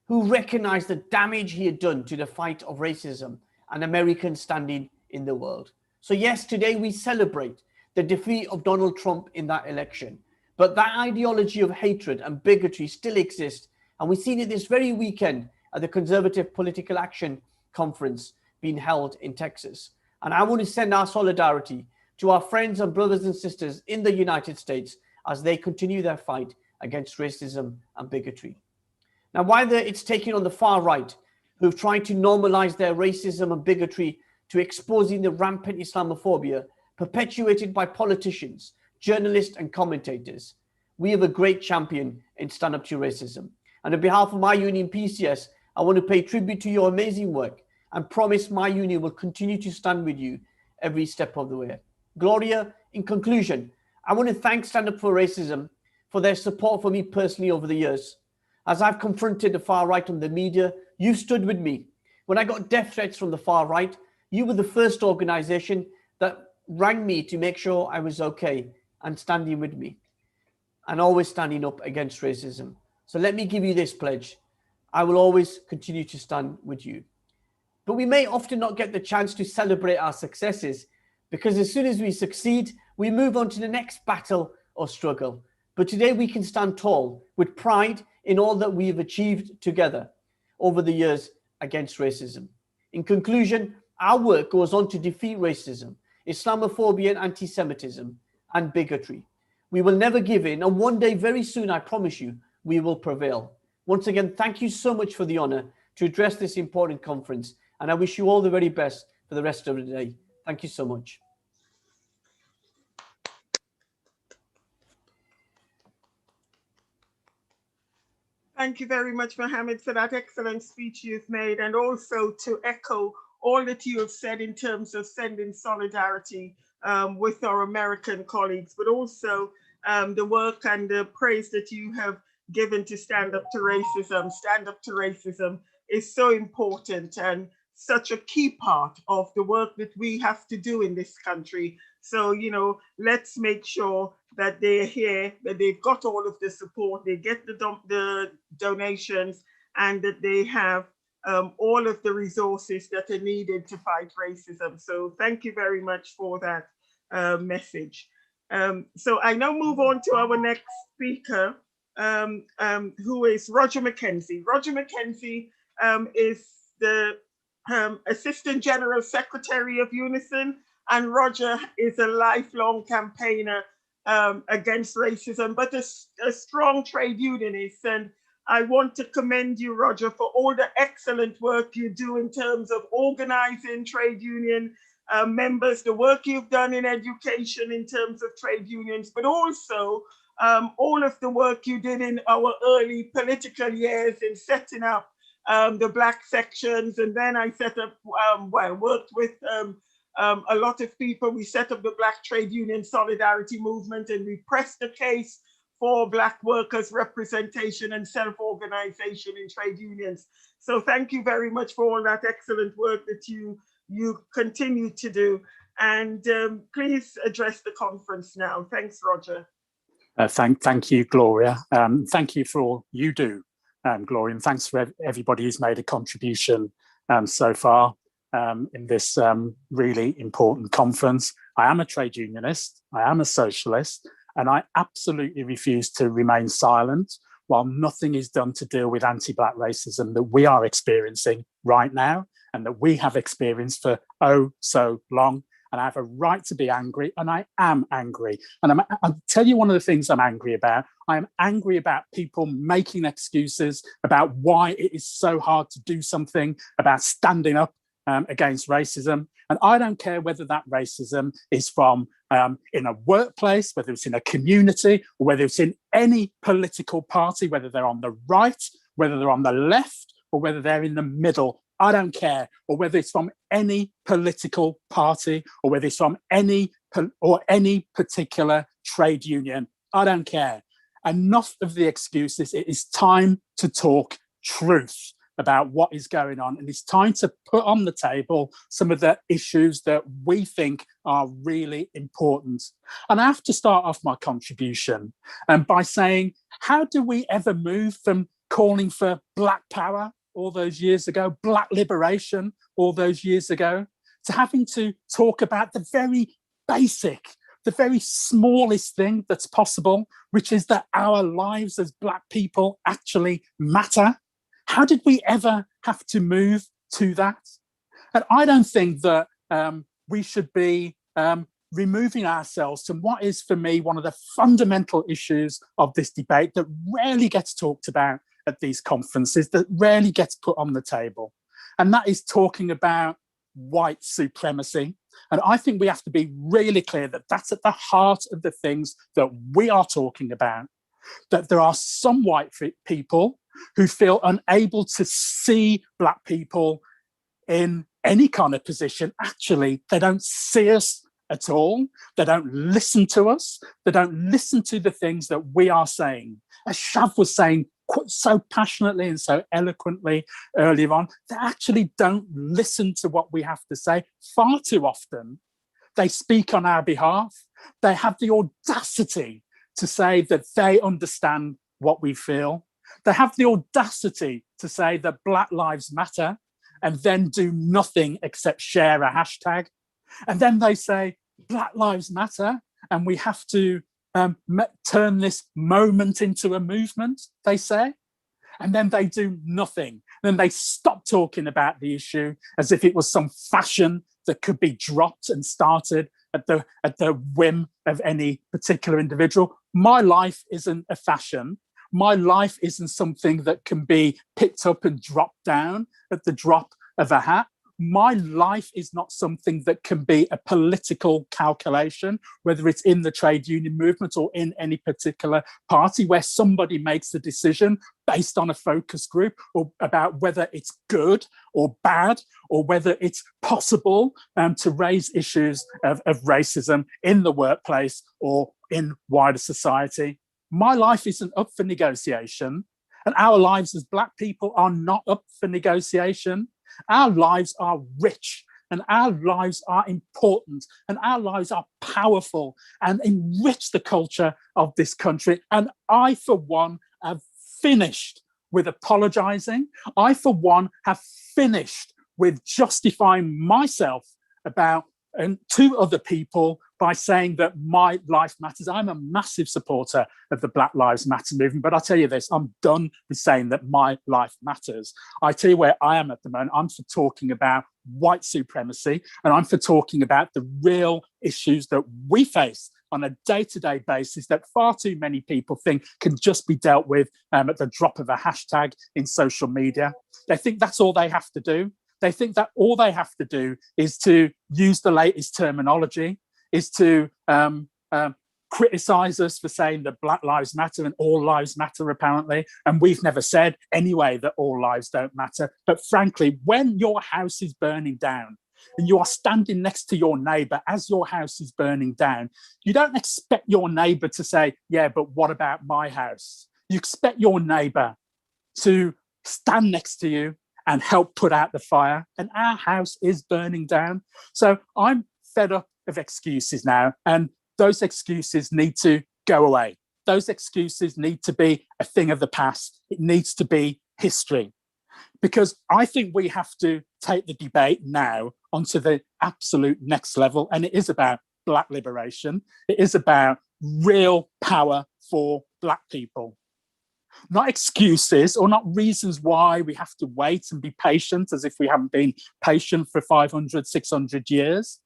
who recognized the damage he had done to the fight of racism and Americans standing in the world. So yes, today we celebrate the defeat of Donald Trump in that election. But that ideology of hatred and bigotry still exists. And we've seen it this very weekend at the Conservative Political Action Conference being held in Texas. And I want to send our solidarity to our friends and brothers and sisters in the United States as they continue their fight against racism and bigotry. Now, whether it's taking on the far right, who've tried to normalize their racism and bigotry, to exposing the rampant Islamophobia perpetuated by politicians, journalists, and commentators, we have a great champion in Stand Up to Racism. And on behalf of my union, PCS, I want to pay tribute to your amazing work and promise my union will continue to stand with you every step of the way. Gloria, in conclusion, I want to thank Stand Up for Racism for their support for me personally over the years. As I've confronted the far right on the media, you stood with me. When I got death threats from the far right, you were the first organization that rang me to make sure I was okay and standing with me and always standing up against racism. So let me give you this pledge. I will always continue to stand with you. But we may often not get the chance to celebrate our successes because as soon as we succeed, we move on to the next battle or struggle. But today we can stand tall with pride in all that we have achieved together over the years against racism. In conclusion, our work goes on to defeat racism, Islamophobia and anti-Semitism, and bigotry. We will never give in, and one day, very soon, I promise you, we will prevail. Once again, thank you so much for the honor to address this important conference, and I wish you all the very best for the rest of the day. Thank you so much. Thank you very much, Mohammed, for that excellent speech you've made, and also to echo all that you have said in terms of sending solidarity with our American colleagues, but also the work and the praise that you have given to Stand Up to Racism. Stand Up to Racism is so important and such a key part of the work that we have to do in this country. So, you know, let's make sure that they're here, that they've got all of the support, they get the donations, and that they have all of the resources that are needed to fight racism. So thank you very much for that message. So I now move on to our next speaker, who is Roger McKenzie. Roger McKenzie is the Assistant General Secretary of Unison, and Roger is a lifelong campaigner against racism, but a strong trade unionist. And I want to commend you, Roger, for all the excellent work you do in terms of organizing trade union members, the work you've done in education in terms of trade unions, but also all of the work you did in our early political years in setting up the Black sections. And then I set up, worked with a lot of people. We set up the Black Trade Union Solidarity Movement, and we pressed the case for Black workers' representation and self-organization in trade unions. So thank you very much for all that excellent work that you continue to do. And please address the conference now. Thanks, Roger. Thank you, Gloria. Thank you for all you do, Gloria, and thanks for everybody who's made a contribution so far in this really important conference. I am a trade unionist, I am a socialist, and I absolutely refuse to remain silent while nothing is done to deal with anti-Black racism that we are experiencing right now and that we have experienced for oh so long. And I have a right to be angry, and I am angry. And I'll tell you one of the things I'm angry about. I am angry about people making excuses about why it is so hard to do something about standing up against racism. And I don't care whether that racism is from in a workplace, whether it's in a community, or whether it's in any political party, whether they're on the right, whether they're on the left, or whether they're in the middle. I don't care, or whether it's from any political party, or whether it's from any particular trade union. I don't care. Enough of the excuses. It is time to talk truth. about what is going on, and it's time to put on the table some of the issues that we think are really important. And I have to start off my contribution by saying, how do we ever move from calling for Black power all those years ago, Black liberation all those years ago, to having to talk about the very basic, the very smallest thing that's possible, which is that our lives as Black people actually matter? How did we ever have to move to that? And I don't think that we should be removing ourselves from what is, for me, one of the fundamental issues of this debate that rarely gets talked about at these conferences, that rarely gets put on the table. And that is talking about white supremacy. And I think we have to be really clear that that's at the heart of the things that we are talking about, that there are some white people who feel unable to see Black people in any kind of position. Actually, they don't see us at all. They don't listen to us. They don't listen to the things that we are saying. As Shav was saying so passionately and so eloquently earlier on, they actually don't listen to what we have to say. Far too often, they speak on our behalf. They have the audacity to say that they understand what we feel. They have the audacity to say that Black Lives Matter and then do nothing except share a hashtag. And then they say, Black Lives Matter, and we have to turn this moment into a movement, they say. And then they do nothing. Then they stop talking about the issue as if it was some fashion that could be dropped and started at the whim of any particular individual. My life isn't a fashion. My life isn't something that can be picked up and dropped down at the drop of a hat. My life is not something that can be a political calculation, whether it's in the trade union movement or in any particular party, where somebody makes a decision based on a focus group or about whether it's good or bad, or whether it's possible to raise issues of racism in the workplace or in wider society. My life isn't up for negotiation, and our lives as Black people are not up for negotiation. Our lives are rich, and our lives are important, and our lives are powerful and enrich the culture of this country. And I, for one, have finished with apologizing. I, for one, have finished with justifying myself about and to other people by saying that my life matters. I'm a massive supporter of the Black Lives Matter movement, but I'll tell you this, I'm done with saying that my life matters. I tell you where I am at the moment. I'm for talking about white supremacy, and I'm for talking about the real issues that we face on a day-to-day basis that far too many people think can just be dealt with at the drop of a hashtag in social media. They think that's all they have to do. They think that all they have to do is to use the latest terminology, is to criticize us for saying that Black lives matter and all lives matter, apparently. And we've never said anyway that all lives don't matter. But frankly, when your house is burning down and you are standing next to your neighbor as your house is burning down, you don't expect your neighbor to say, yeah, but what about my house? You expect your neighbor to stand next to you and help put out the fire, and our house is burning down. So I'm fed up of excuses now, and those excuses need to go away. Those excuses need to be a thing of the past. It needs to be history, because I think we have to take the debate now onto the absolute next level, and it is about Black liberation. It is about real power for Black people. Not excuses or not reasons why we have to wait and be patient as if we haven't been patient for 500, 600 years.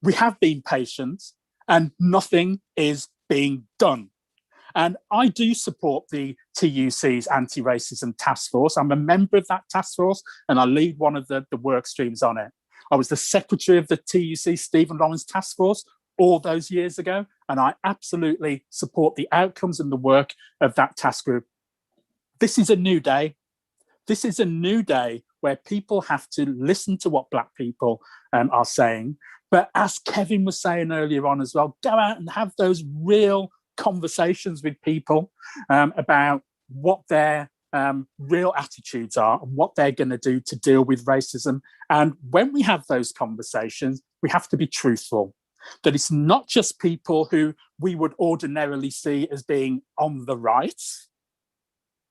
We have been patient and nothing is being done. And I do support the TUC's anti-racism task force. I'm a member of that task force and I lead one of the work streams on it. I was the secretary of the TUC Stephen Lawrence task force all those years ago, and I absolutely support the outcomes and the work of that task group. This is a new day. This is a new day where people have to listen to what Black people are saying. But as Kevin was saying earlier on as well, go out and have those real conversations with people about what their real attitudes are and what they're going to do to deal with racism. And when we have those conversations, we have to be truthful, that it's not just people who we would ordinarily see as being on the right,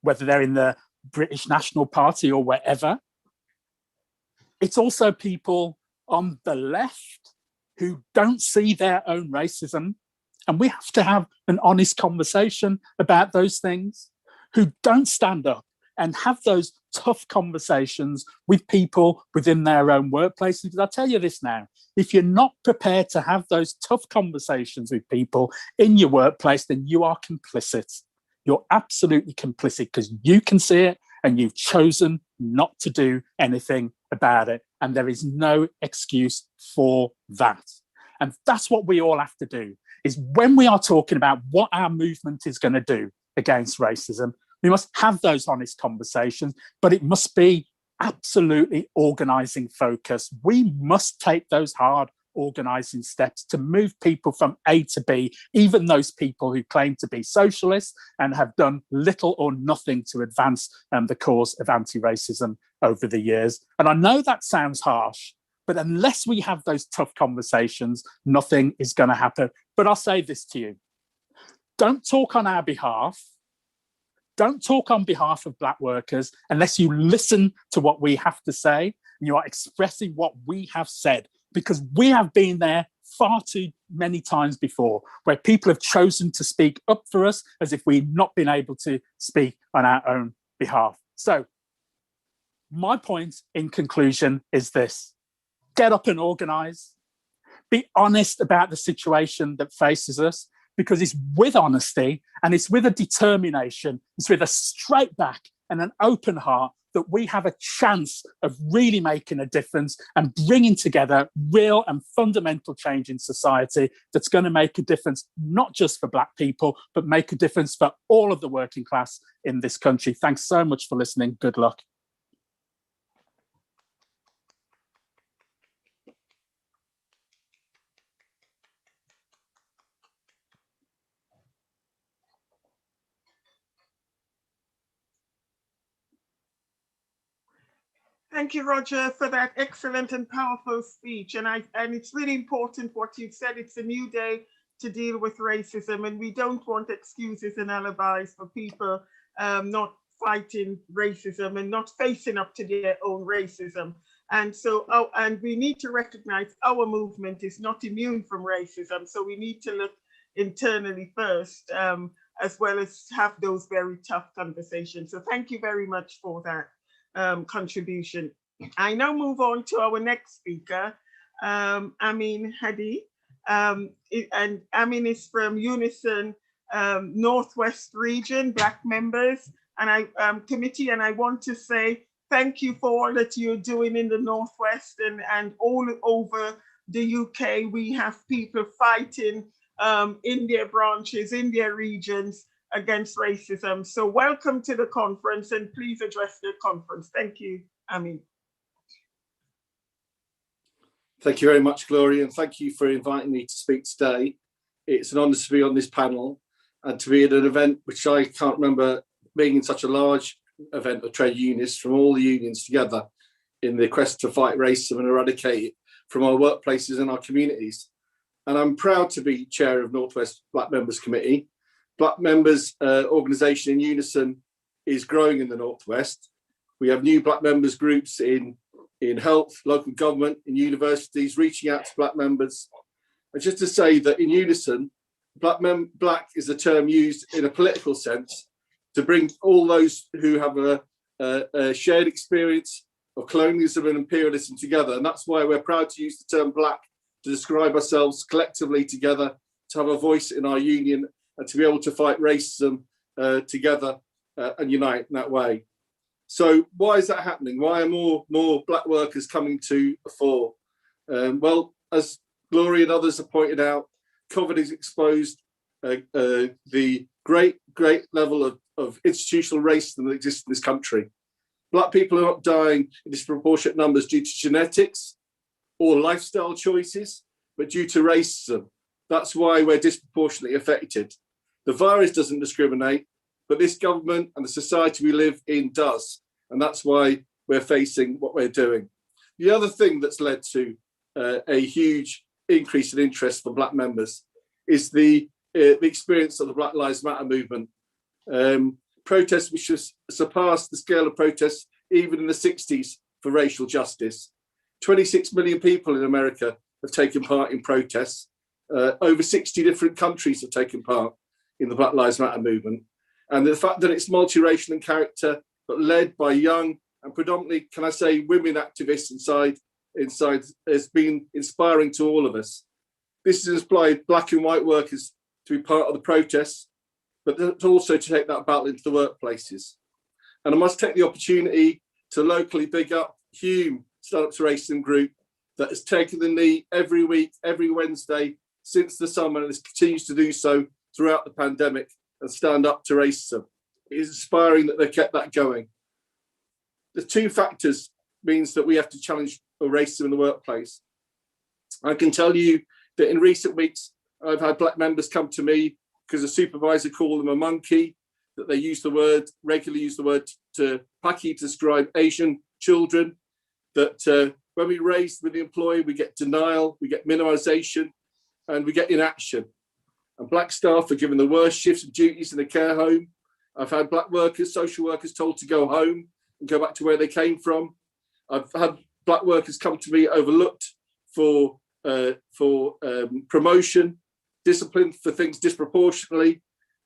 whether they're in the British National Party or wherever. It's also people on the left who don't see their own racism. And we have to have an honest conversation about those things, who don't stand up and have those tough conversations with people within their own workplaces. Because I'll tell you this now, if you're not prepared to have those tough conversations with people in your workplace, then you are complicit. You're absolutely complicit because you can see it and you've chosen not to do anything about it. And there is no excuse for that. And that's what we all have to do, is when we are talking about what our movement is going to do against racism, we must have those honest conversations, but it must be absolutely organising focused. We must take those hard organising steps to move people from A to B, even those people who claim to be socialists and have done little or nothing to advance the cause of anti-racism over the years. And I know that sounds harsh, but unless we have those tough conversations, nothing is going to happen. But I'll say this to you. Don't talk on our behalf. Don't talk on behalf of Black workers unless you listen to what we have to say and you are expressing what we have said, because we have been there far too many times before where people have chosen to speak up for us as if we've not been able to speak on our own behalf. So my point in conclusion is this: get up and organise. Be honest about the situation that faces us, because it's with honesty and it's with a determination, it's with a straight back and an open heart that we have a chance of really making a difference and bringing together real and fundamental change in society that's going to make a difference, not just for Black people, but make a difference for all of the working class in this country. Thanks so much for listening. Good luck. Thank you, Roger, for that excellent and powerful speech. And it's really important what you've said. It's a new day to deal with racism, and we don't want excuses and alibis for people not fighting racism and not facing up to their own racism. And so, and we need to recognize our movement is not immune from racism. So we need to look internally first, as well as have those very tough conversations. So thank you very much for that contribution. I now move on to our next speaker, Ameen Hadi. And Ameen is from Unison Northwest Region, Black members and committee. And I want to say thank you for all that you're doing in the Northwest and all over the UK. We have people fighting in their branches, in their regions, against racism. So welcome to the conference, and please address the conference. Thank you, Ameen. Thank you very much, Gloria, and thank you for inviting me to speak today. It's an honour to be on this panel and to be at an event which I can't remember being in such a large event of trade unionists from all the unions together in the quest to fight racism and eradicate it from our workplaces and our communities. And I'm proud to be chair of Northwest Black Members Committee. Black members organisation in Unison is growing in the Northwest. We have new Black members groups in health, local government, in universities, reaching out to Black members. And just to say that in Unison, Black is a term used in a political sense to bring all those who have a shared experience of colonialism and imperialism together. And that's why we're proud to use the term Black to describe ourselves collectively together, to have a voice in our union and to be able to fight racism together and unite in that way. So why is that happening? Why are more Black workers coming to the fore? Well, as Gloria and others have pointed out, COVID has exposed the great level of institutional racism that exists in this country. Black people are not dying in disproportionate numbers due to genetics or lifestyle choices, but due to racism. That's why we're disproportionately affected. The virus doesn't discriminate, but this government and the society we live in does. And that's why we're facing what we're doing. The other thing that's led to a huge increase in interest for Black members is the experience of the Black Lives Matter movement. Protests which has surpassed the scale of protests even in the 60s for racial justice. 26 million people in America have taken part in protests. Over 60 different countries have taken part in the Black Lives Matter movement. And the fact that it's multiracial in character, but led by young and predominantly, can I say, women activists inside has been inspiring to all of us. This has inspired Black and white workers to be part of the protests, but also to take that battle into the workplaces. And I must take the opportunity to locally big up Hume Stand Up to Racism group that has taken the knee every week, every Wednesday since the summer, and continues to do so throughout the pandemic and stand up to racism. It is inspiring that they kept that going. The two factors means that we have to challenge racism in the workplace. I can tell you that in recent weeks, I've had Black members come to me because a supervisor called them a monkey, that they regularly use the word to Paki to describe Asian children, that when we raise with the employee, we get denial, we get minimisation, and we get inaction. And Black staff are given the worst shifts and duties in the care home. I've had Black workers, social workers told to go home and go back to where they came from. I've had Black workers come to me overlooked for promotion, disciplined for things disproportionately.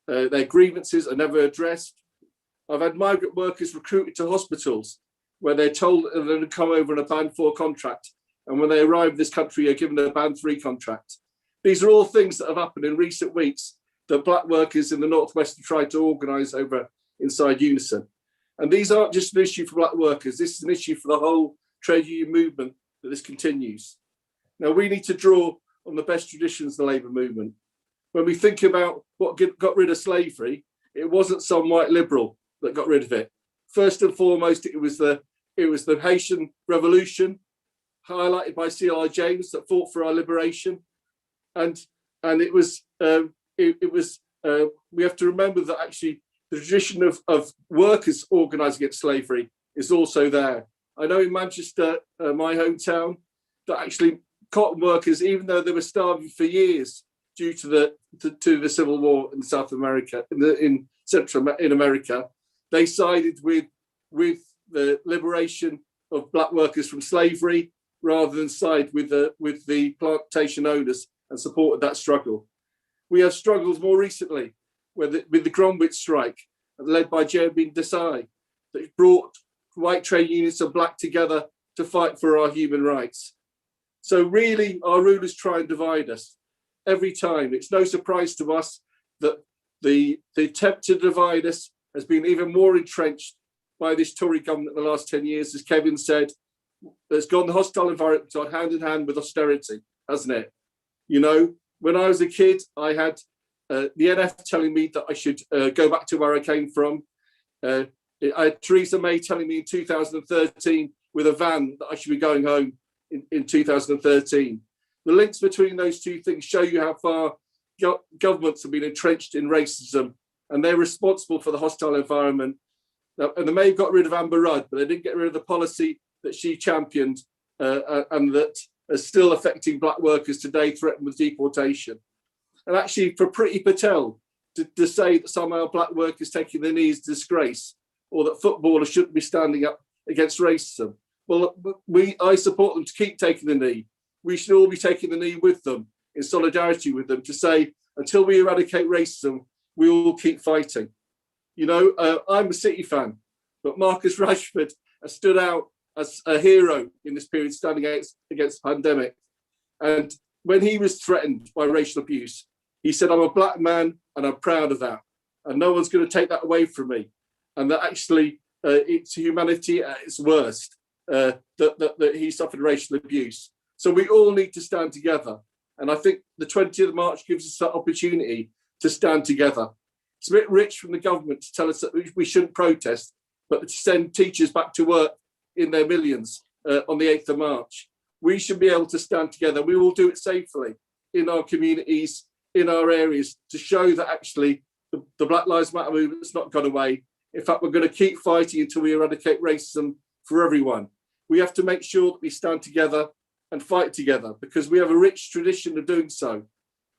Their grievances are never addressed. I've had migrant workers recruited to hospitals where they're told that they're going to come over on a Band 4 contract, and when they arrive in this country are given a Band 3 contract. These are all things that have happened in recent weeks that Black workers in the Northwest have tried to organise over inside Unison. And these aren't just an issue for Black workers, this is an issue for the whole trade union movement that this continues. Now, we need to draw on the best traditions of the labour movement. When we think about what got rid of slavery, it wasn't some white liberal that got rid of it. First and foremost, it was the Haitian Revolution, highlighted by C.L.I. James, that fought for our liberation. And it was we have to remember that actually the tradition of workers organising against slavery is also there. I know in Manchester, my hometown, that actually cotton workers, even though they were starving for years due to the Civil War in South America, in America, they sided with the liberation of Black workers from slavery rather than side with the plantation owners and supported that struggle. We have struggles more recently with the Gromwich strike, led by Jeremy Desai, that brought white trade unions and Black together to fight for our human rights. So really, our rulers try and divide us every time. It's no surprise to us that the attempt to divide us has been even more entrenched by this Tory government in the last 10 years, as Kevin said. It's gone the hostile environment hand in hand with austerity, hasn't it? You know, when I was a kid, I had the NF telling me that I should go back to where I came from. I had Theresa May telling me in 2013 with a van that I should be going home in 2013. The links between those two things show you how far governments have been entrenched in racism, and they're responsible for the hostile environment. Now, and they may have got rid of Amber Rudd, but they didn't get rid of the policy that she championed and that is still affecting Black workers today, threatened with deportation. And actually, for Priti Patel to say that somehow Black workers taking their knee is disgrace, or that footballers shouldn't be standing up against racism. Well, I support them to keep taking the knee. We should all be taking the knee with them, in solidarity with them, to say, until we eradicate racism, we will keep fighting. You know, I'm a City fan, but Marcus Rashford has stood out as a hero in this period, standing against the pandemic. And when he was threatened by racial abuse, he said, I'm a Black man and I'm proud of that. And no one's going to take that away from me. And that actually, it's humanity at its worst, that he suffered racial abuse. So we all need to stand together. And I think the 20th of March gives us that opportunity to stand together. It's a bit rich from the government to tell us that we shouldn't protest, but to send teachers back to work in their millions on the 8th of March. We should be able to stand together. We will do it safely in our communities, in our areas, to show that actually The Black Lives Matter movement's not gone away. In fact, we're going to keep fighting until we eradicate racism for everyone. We have to make sure that we stand together and fight together, because we have a rich tradition of doing so.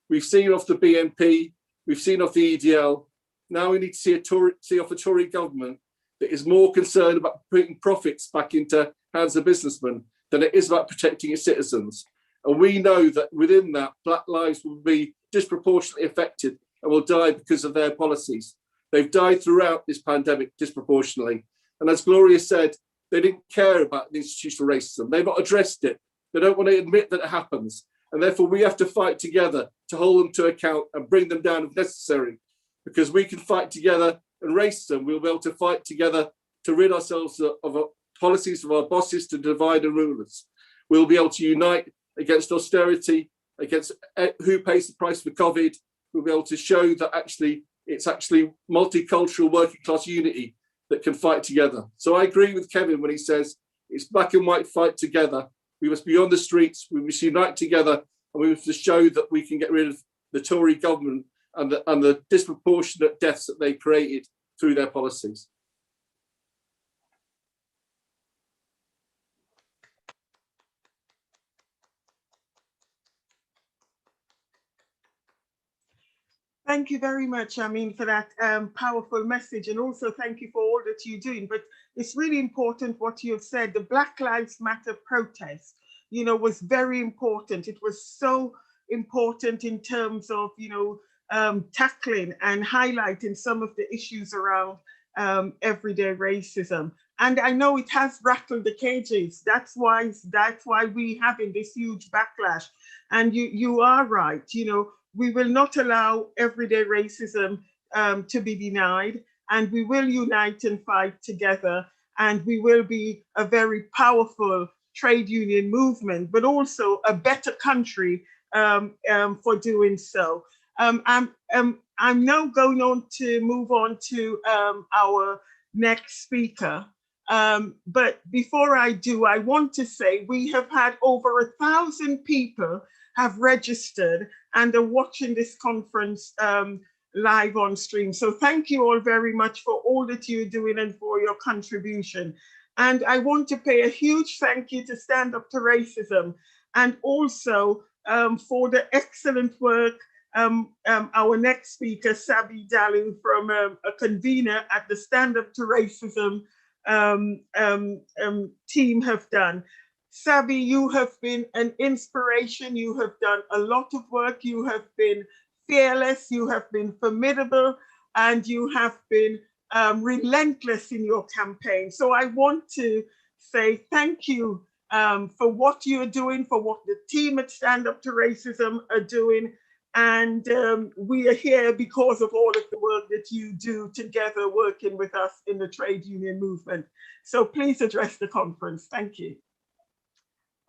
We've seen off the BNP, we've seen off the EDL. Now we need to see off a Tory government that is more concerned about putting profits back into hands of businessmen than it is about protecting its citizens. And we know that within that, Black lives will be disproportionately affected and will die because of their policies. They've died throughout this pandemic disproportionately. And as Gloria said, they didn't care about the institutional racism. They've not addressed it. They don't want to admit that it happens. And therefore we have to fight together to hold them to account and bring them down if necessary, because we can fight together and racism. We'll be able to fight together to rid ourselves of policies of our bosses to divide and rule us. We'll be able to unite against austerity, against who pays the price for COVID. We'll be able to show that it's actually multicultural working class unity that can fight together. So I agree with Kevin when he says it's black and white fight together. We must be on the streets, we must unite together, and we must show that we can get rid of the Tory government and the disproportionate deaths that they created through their policies. Thank you very much, Ameen, for that powerful message. And also thank you for all that you're doing. But it's really important what you've said. The Black Lives Matter protest, was very important. It was so important in terms of, tackling and highlighting some of the issues around everyday racism. And I know it has rattled the cages. That's why we're having this huge backlash. And you are right, we will not allow everyday racism to be denied, and we will unite and fight together, and we will be a very powerful trade union movement, but also a better country for doing so. I'm now going on to move on to our next speaker. But before I do, I want to say we have had over 1,000 people have registered and are watching this conference live on stream. So thank you all very much for all that you're doing and for your contribution. And I want to pay a huge thank you to Stand Up to Racism, and also for the excellent work our next speaker, Sabby Dhalu, from a convener at the Stand Up to Racism team have done. Sabby, you have been an inspiration. You have done a lot of work. You have been fearless. You have been formidable, and you have been relentless in your campaign. So I want to say thank you for what you're doing, for what the team at Stand Up to Racism are doing. And we are here because of all of the work that you do together, working with us in the trade union movement. So please address the conference. Thank you.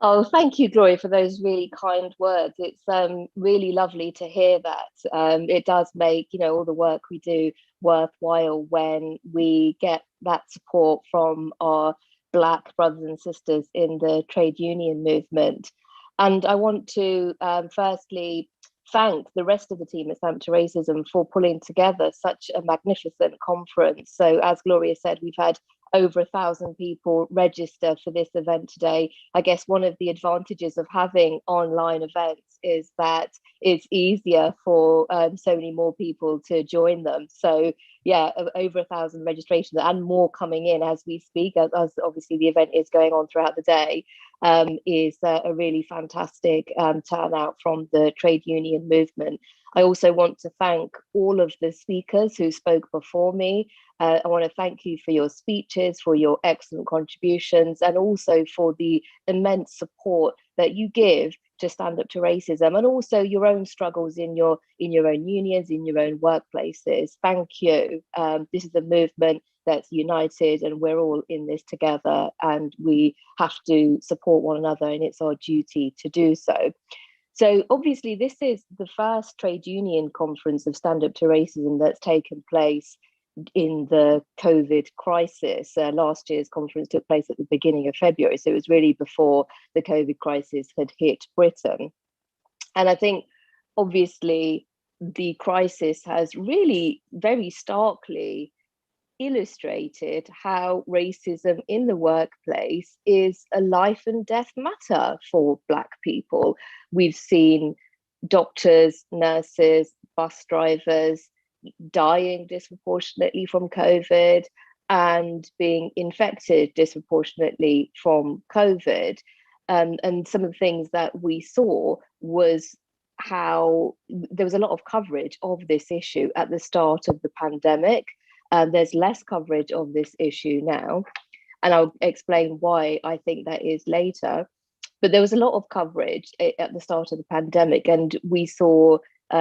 Oh, thank you, Gloria, for those really kind words. It's really lovely to hear that. It does make, all the work we do worthwhile when we get that support from our Black brothers and sisters in the trade union movement. And I want to firstly thank the rest of the team at Stand Up to Racism for pulling together such a magnificent conference. So as Gloria said, we've had over 1,000 people register for this event today. I guess one of the advantages of having online events is that it's easier for so many more people to join them. So yeah, over 1,000 registrations and more coming in as we speak, as obviously the event is going on throughout the day, is a really fantastic turnout from the trade union movement. I also want to thank all of the speakers who spoke before me. I want to thank you for your speeches, for your excellent contributions, and also for the immense support that you give to Stand Up to Racism, and also your own struggles in your own unions, in your own workplaces. Thank you. This is a movement that's united, and we're all in this together, and we have to support one another, and it's our duty to do so. So obviously this is the first trade union conference of Stand Up to Racism that's taken place in the COVID crisis. Last year's conference took place at the beginning of February, so it was really before the COVID crisis had hit Britain. And I think obviously the crisis has really very starkly illustrated how racism in the workplace is a life and death matter for Black people. We've seen doctors, nurses, bus drivers dying disproportionately from COVID and being infected disproportionately from COVID. And some of the things that we saw was how there was a lot of coverage of this issue at the start of the pandemic. There's less coverage of this issue now, and I'll explain why I think that is later. But there was a lot of coverage at the start of the pandemic, and we saw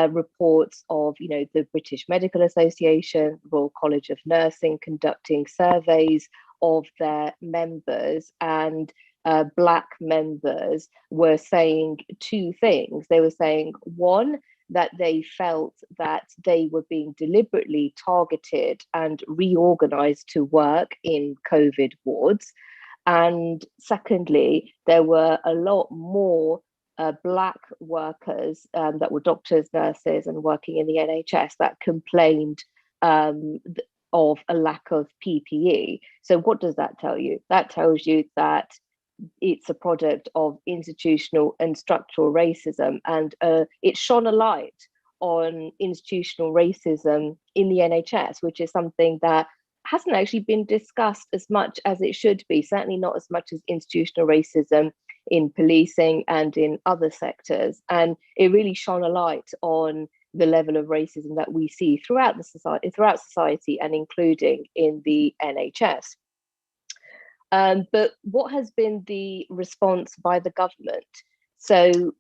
reports of, the British Medical Association, Royal College of Nursing conducting surveys of their members, and Black members were saying two things. They were saying, one, that they felt that they were being deliberately targeted and reorganized to work in COVID wards. And secondly, there were a lot more Black workers that were doctors, nurses, and working in the NHS that complained of a lack of PPE. So what does that tell you? That tells you that it's a product of institutional and structural racism, and it shone a light on institutional racism in the NHS, which is something that hasn't actually been discussed as much as it should be, certainly not as much as institutional racism in policing and in other sectors. And it really shone a light on the level of racism that we see throughout society and including in the NHS. But what has been the response by the government? So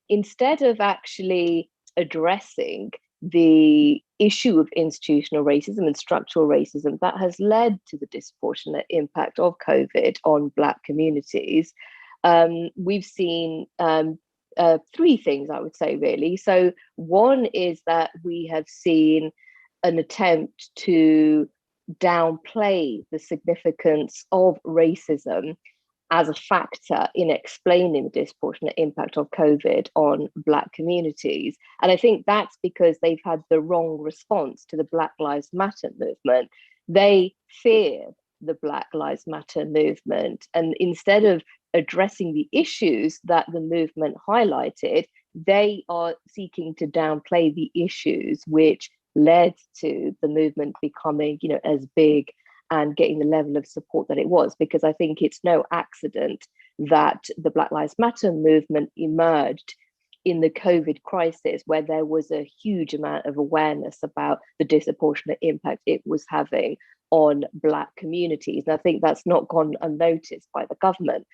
instead of actually addressing the issue of institutional racism and structural racism that has led to the disproportionate impact of COVID on Black communities, we've seen three things, I would say, really. So one is that we have seen an attempt to downplay the significance of racism as a factor in explaining the disproportionate impact of COVID on Black communities. And I think that's because they've had the wrong response to the Black Lives Matter movement. They fear the Black Lives Matter movement. And instead of addressing the issues that the movement highlighted, they are seeking to downplay the issues which led to the movement becoming, as big and getting the level of support that it was. Because I think it's no accident that the Black Lives Matter movement emerged in the COVID crisis, where there was a huge amount of awareness about the disproportionate impact it was having on Black communities. And I think that's not gone unnoticed by the government.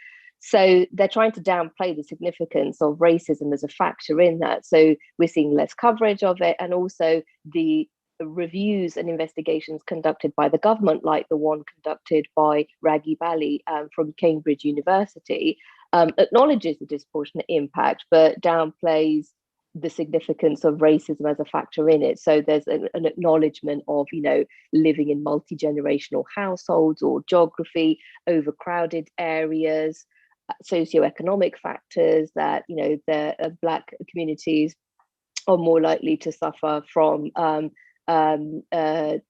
So they're trying to downplay the significance of racism as a factor in that. So we're seeing less coverage of it, and also the reviews and investigations conducted by the government, like the one conducted by Raghib Ali from Cambridge University, acknowledges the disproportionate impact, but downplays the significance of racism as a factor in it. So there's an acknowledgement of, living in multi-generational households or geography, overcrowded areas, socioeconomic factors that, the Black communities are more likely to suffer from the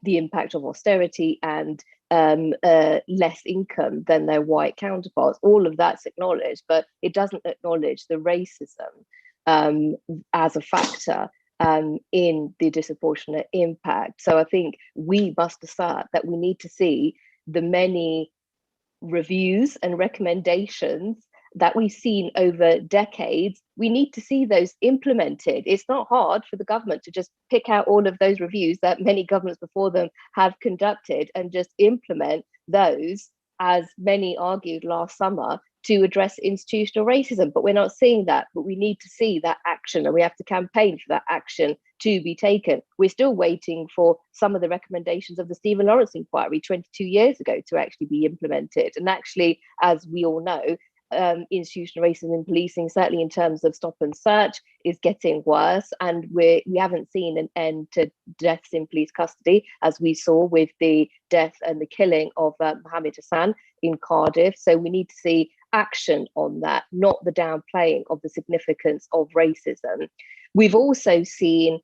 impact of austerity and less income than their white counterparts. All of that's acknowledged, but it doesn't acknowledge the racism as a factor in the disproportionate impact. So I think we must assert that we need to see the many reviews and recommendations that we've seen over decades. We need to see those implemented. It's not hard for the government to just pick out all of those reviews that many governments before them have conducted and just implement those, as many argued last summer, to address institutional racism. But we're not seeing that, but we need to see that action, and we have to campaign for that action to be taken. We're still waiting for some of the recommendations of the Stephen Lawrence inquiry 22 years ago to actually be implemented. And actually, as we all know, institutional racism in policing, certainly in terms of stop and search, is getting worse, and we haven't seen an end to deaths in police custody, as we saw with the death and the killing of Mohammed in Cardiff. So we need to see action on that, not the downplaying of the significance of racism. We've also seen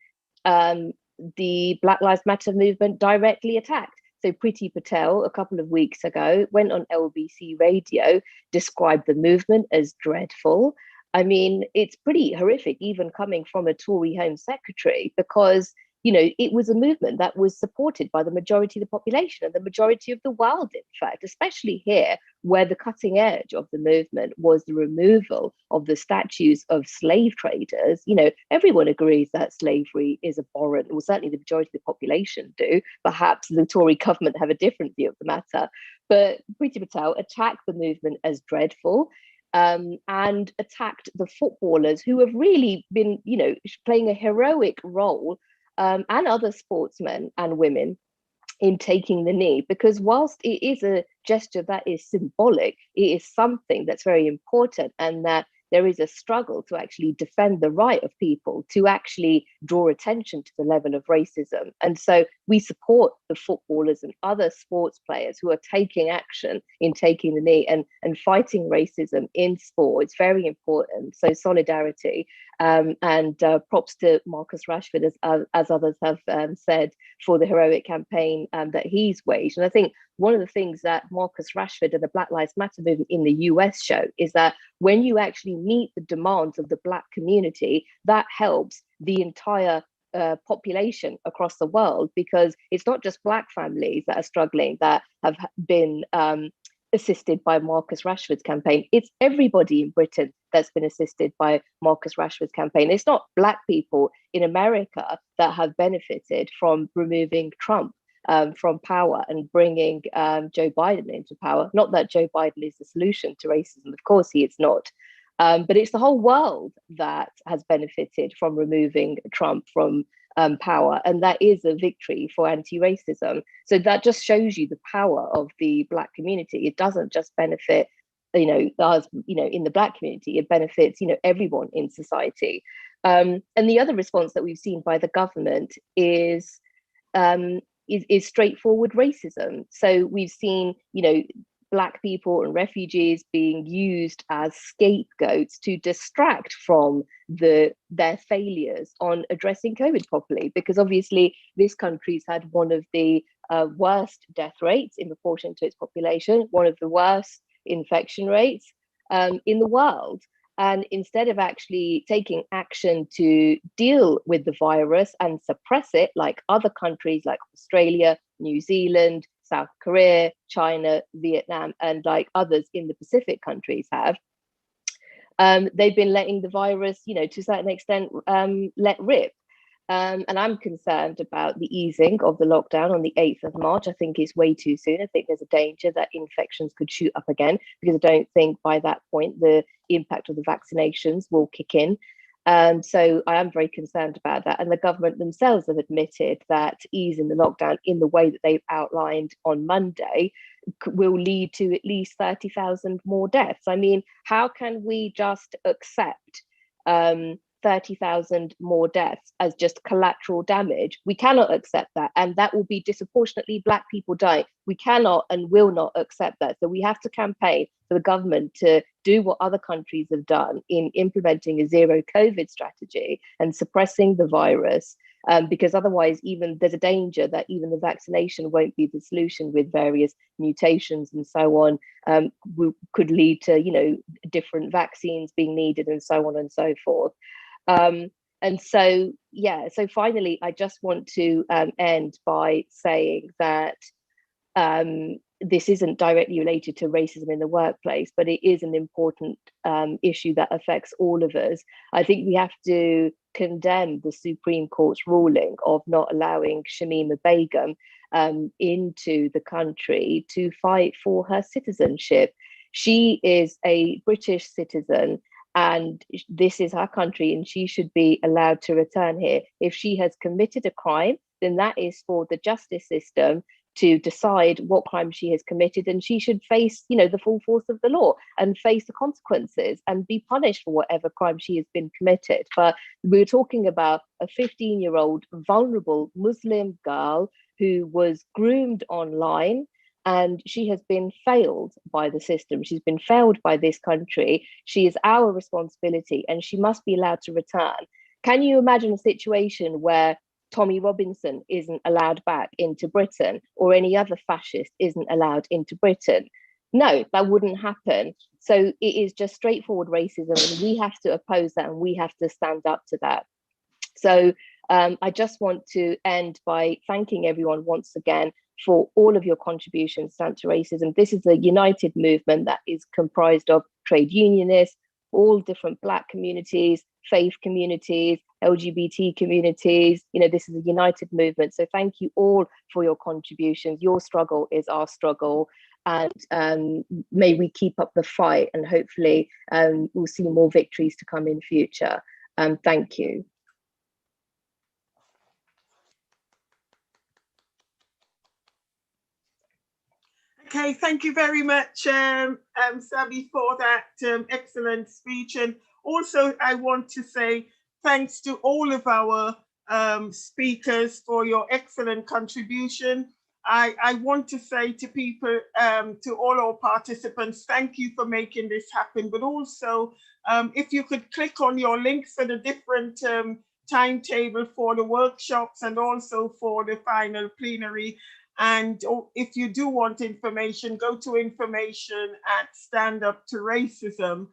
the Black Lives Matter movement directly attacked. So Priti Patel, a couple of weeks ago, went on LBC radio, described the movement as dreadful. I mean, it's pretty horrific, even coming from a Tory Home Secretary, because, you know, it was a movement that was supported by the majority of the population and the majority of the world, in fact, especially here, where the cutting edge of the movement was the removal of the statues of slave traders. You know, everyone agrees that slavery is abhorrent, or certainly the majority of the population do. Perhaps the Tory government have a different view of the matter. But Priti Patel attacked the movement as dreadful. And attacked the footballers who have really been, you know, playing a heroic role, and other sportsmen and women in taking the knee, because whilst it is a gesture that is symbolic, it is something that's very important, and that there is a struggle to actually defend the right of people to actually draw attention to the level of racism. And so we support the footballers and other sports players who are taking action in taking the knee and fighting racism in sport. It's very important. So solidarity, and props to Marcus Rashford, as others have said, for the heroic campaign that he's waged. And I think one of the things that Marcus Rashford and the Black Lives Matter movement in the US show is that when you actually meet the demands of the Black community, that helps the entire population across the world, because it's not just Black families that are struggling that have been assisted by Marcus Rashford's campaign. It's everybody in Britain that's been assisted by Marcus Rashford's campaign. It's not Black people in America that have benefited from removing Trump from power and bringing Joe Biden into power. Not that Joe Biden is the solution to racism, of course he is not. But it's the whole world that has benefited from removing Trump from power, and that is a victory for anti-racism. So that just shows you the power of the Black community. It doesn't just benefit, you know, us, you know, in the Black community. It benefits, you know, everyone in society. And the other response that we've seen by the government is straightforward racism. So we've seen, you know, Black people and refugees being used as scapegoats to distract from their failures on addressing COVID properly, because obviously this country's had one of the worst death rates in proportion to its population, one of the worst infection rates in the world. And instead of actually taking action to deal with the virus and suppress it, like other countries like Australia, New Zealand, South Korea, China, Vietnam, and like others in the Pacific countries have, they've been letting the virus, you know, to a certain extent, let rip. And I'm concerned about the easing of the lockdown on the 8th of March. I think it's way too soon. I think there's a danger that infections could shoot up again, because I don't think by that point the impact of the vaccinations will kick in. So I am very concerned about that. And the government themselves have admitted that easing the lockdown in the way that they've outlined on Monday will lead to at least 30,000 more deaths. I mean, how can we just accept 30,000 more deaths as just collateral damage? We cannot accept that, and that will be disproportionately Black people dying. We cannot and will not accept that. So we have to campaign for the government to do what other countries have done in implementing a zero COVID strategy and suppressing the virus, because otherwise even there's a danger that even the vaccination won't be the solution, with various mutations and so on, could lead to, you know, different vaccines being needed and so on and so forth. And so, yeah, so finally, I just want to end by saying that this isn't directly related to racism in the workplace, but it is an important issue that affects all of us. I think we have to condemn the Supreme Court's ruling of not allowing Shamima Begum into the country to fight for her citizenship. She is a British citizen, and this is her country, and she should be allowed to return here. If she has committed a crime, then that is for the justice system to decide what crime she has committed, and she should face, you know, the full force of the law and face the consequences and be punished for whatever crime she has been committed. But we're talking about a 15-year-old vulnerable Muslim girl who was groomed online, and she has been failed by the system. She's been failed by this country. She is our responsibility, and she must be allowed to return. Can you imagine a situation where Tommy Robinson isn't allowed back into Britain, or any other fascist isn't allowed into Britain? No, that wouldn't happen. So it is just straightforward racism, and we have to oppose that, and we have to stand up to that. So I just want to end by thanking everyone once again for all of your contributions to anti-racism. This is a united movement that is comprised of trade unionists, all different Black communities, faith communities, LGBT communities. You know, this is a united movement. So thank you all for your contributions. Your struggle is our struggle. And may we keep up the fight, and hopefully we'll see more victories to come in future. Thank you. Okay, thank you very much, Sabby, for that excellent speech. And also, I want to say thanks to all of our speakers for your excellent contribution. I want to say to people, to all our participants, thank you for making this happen. But also, if you could click on your links for the different timetable for the workshops and also for the final plenary. And if you do want information, go to information at Stand Up to Racism.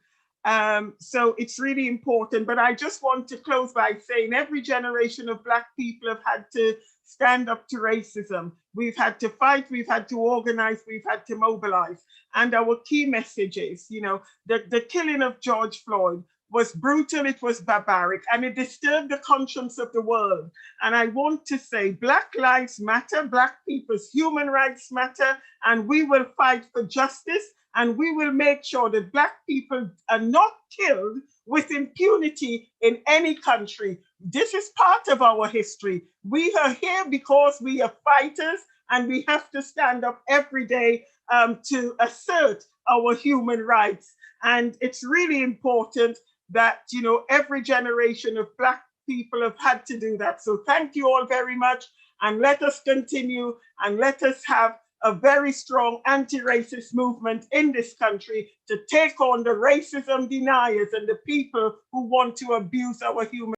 So it's really important. But I just want to close by saying every generation of Black people have had to stand up to racism. We've had to fight, we've had to organize, we've had to mobilize. And our key messages, you know, the killing of George Floyd was brutal, it was barbaric, and it disturbed the conscience of the world. And I want to say Black lives matter, Black people's human rights matter, and we will fight for justice, and we will make sure that Black people are not killed with impunity in any country. This is part of our history. We are here because we are fighters, and we have to stand up every day to assert our human rights. And it's really important that, you know, every generation of Black people have had to do that. So thank you all very much, and let us continue, and let us have a very strong anti-racist movement in this country to take on the racism deniers and the people who want to abuse our human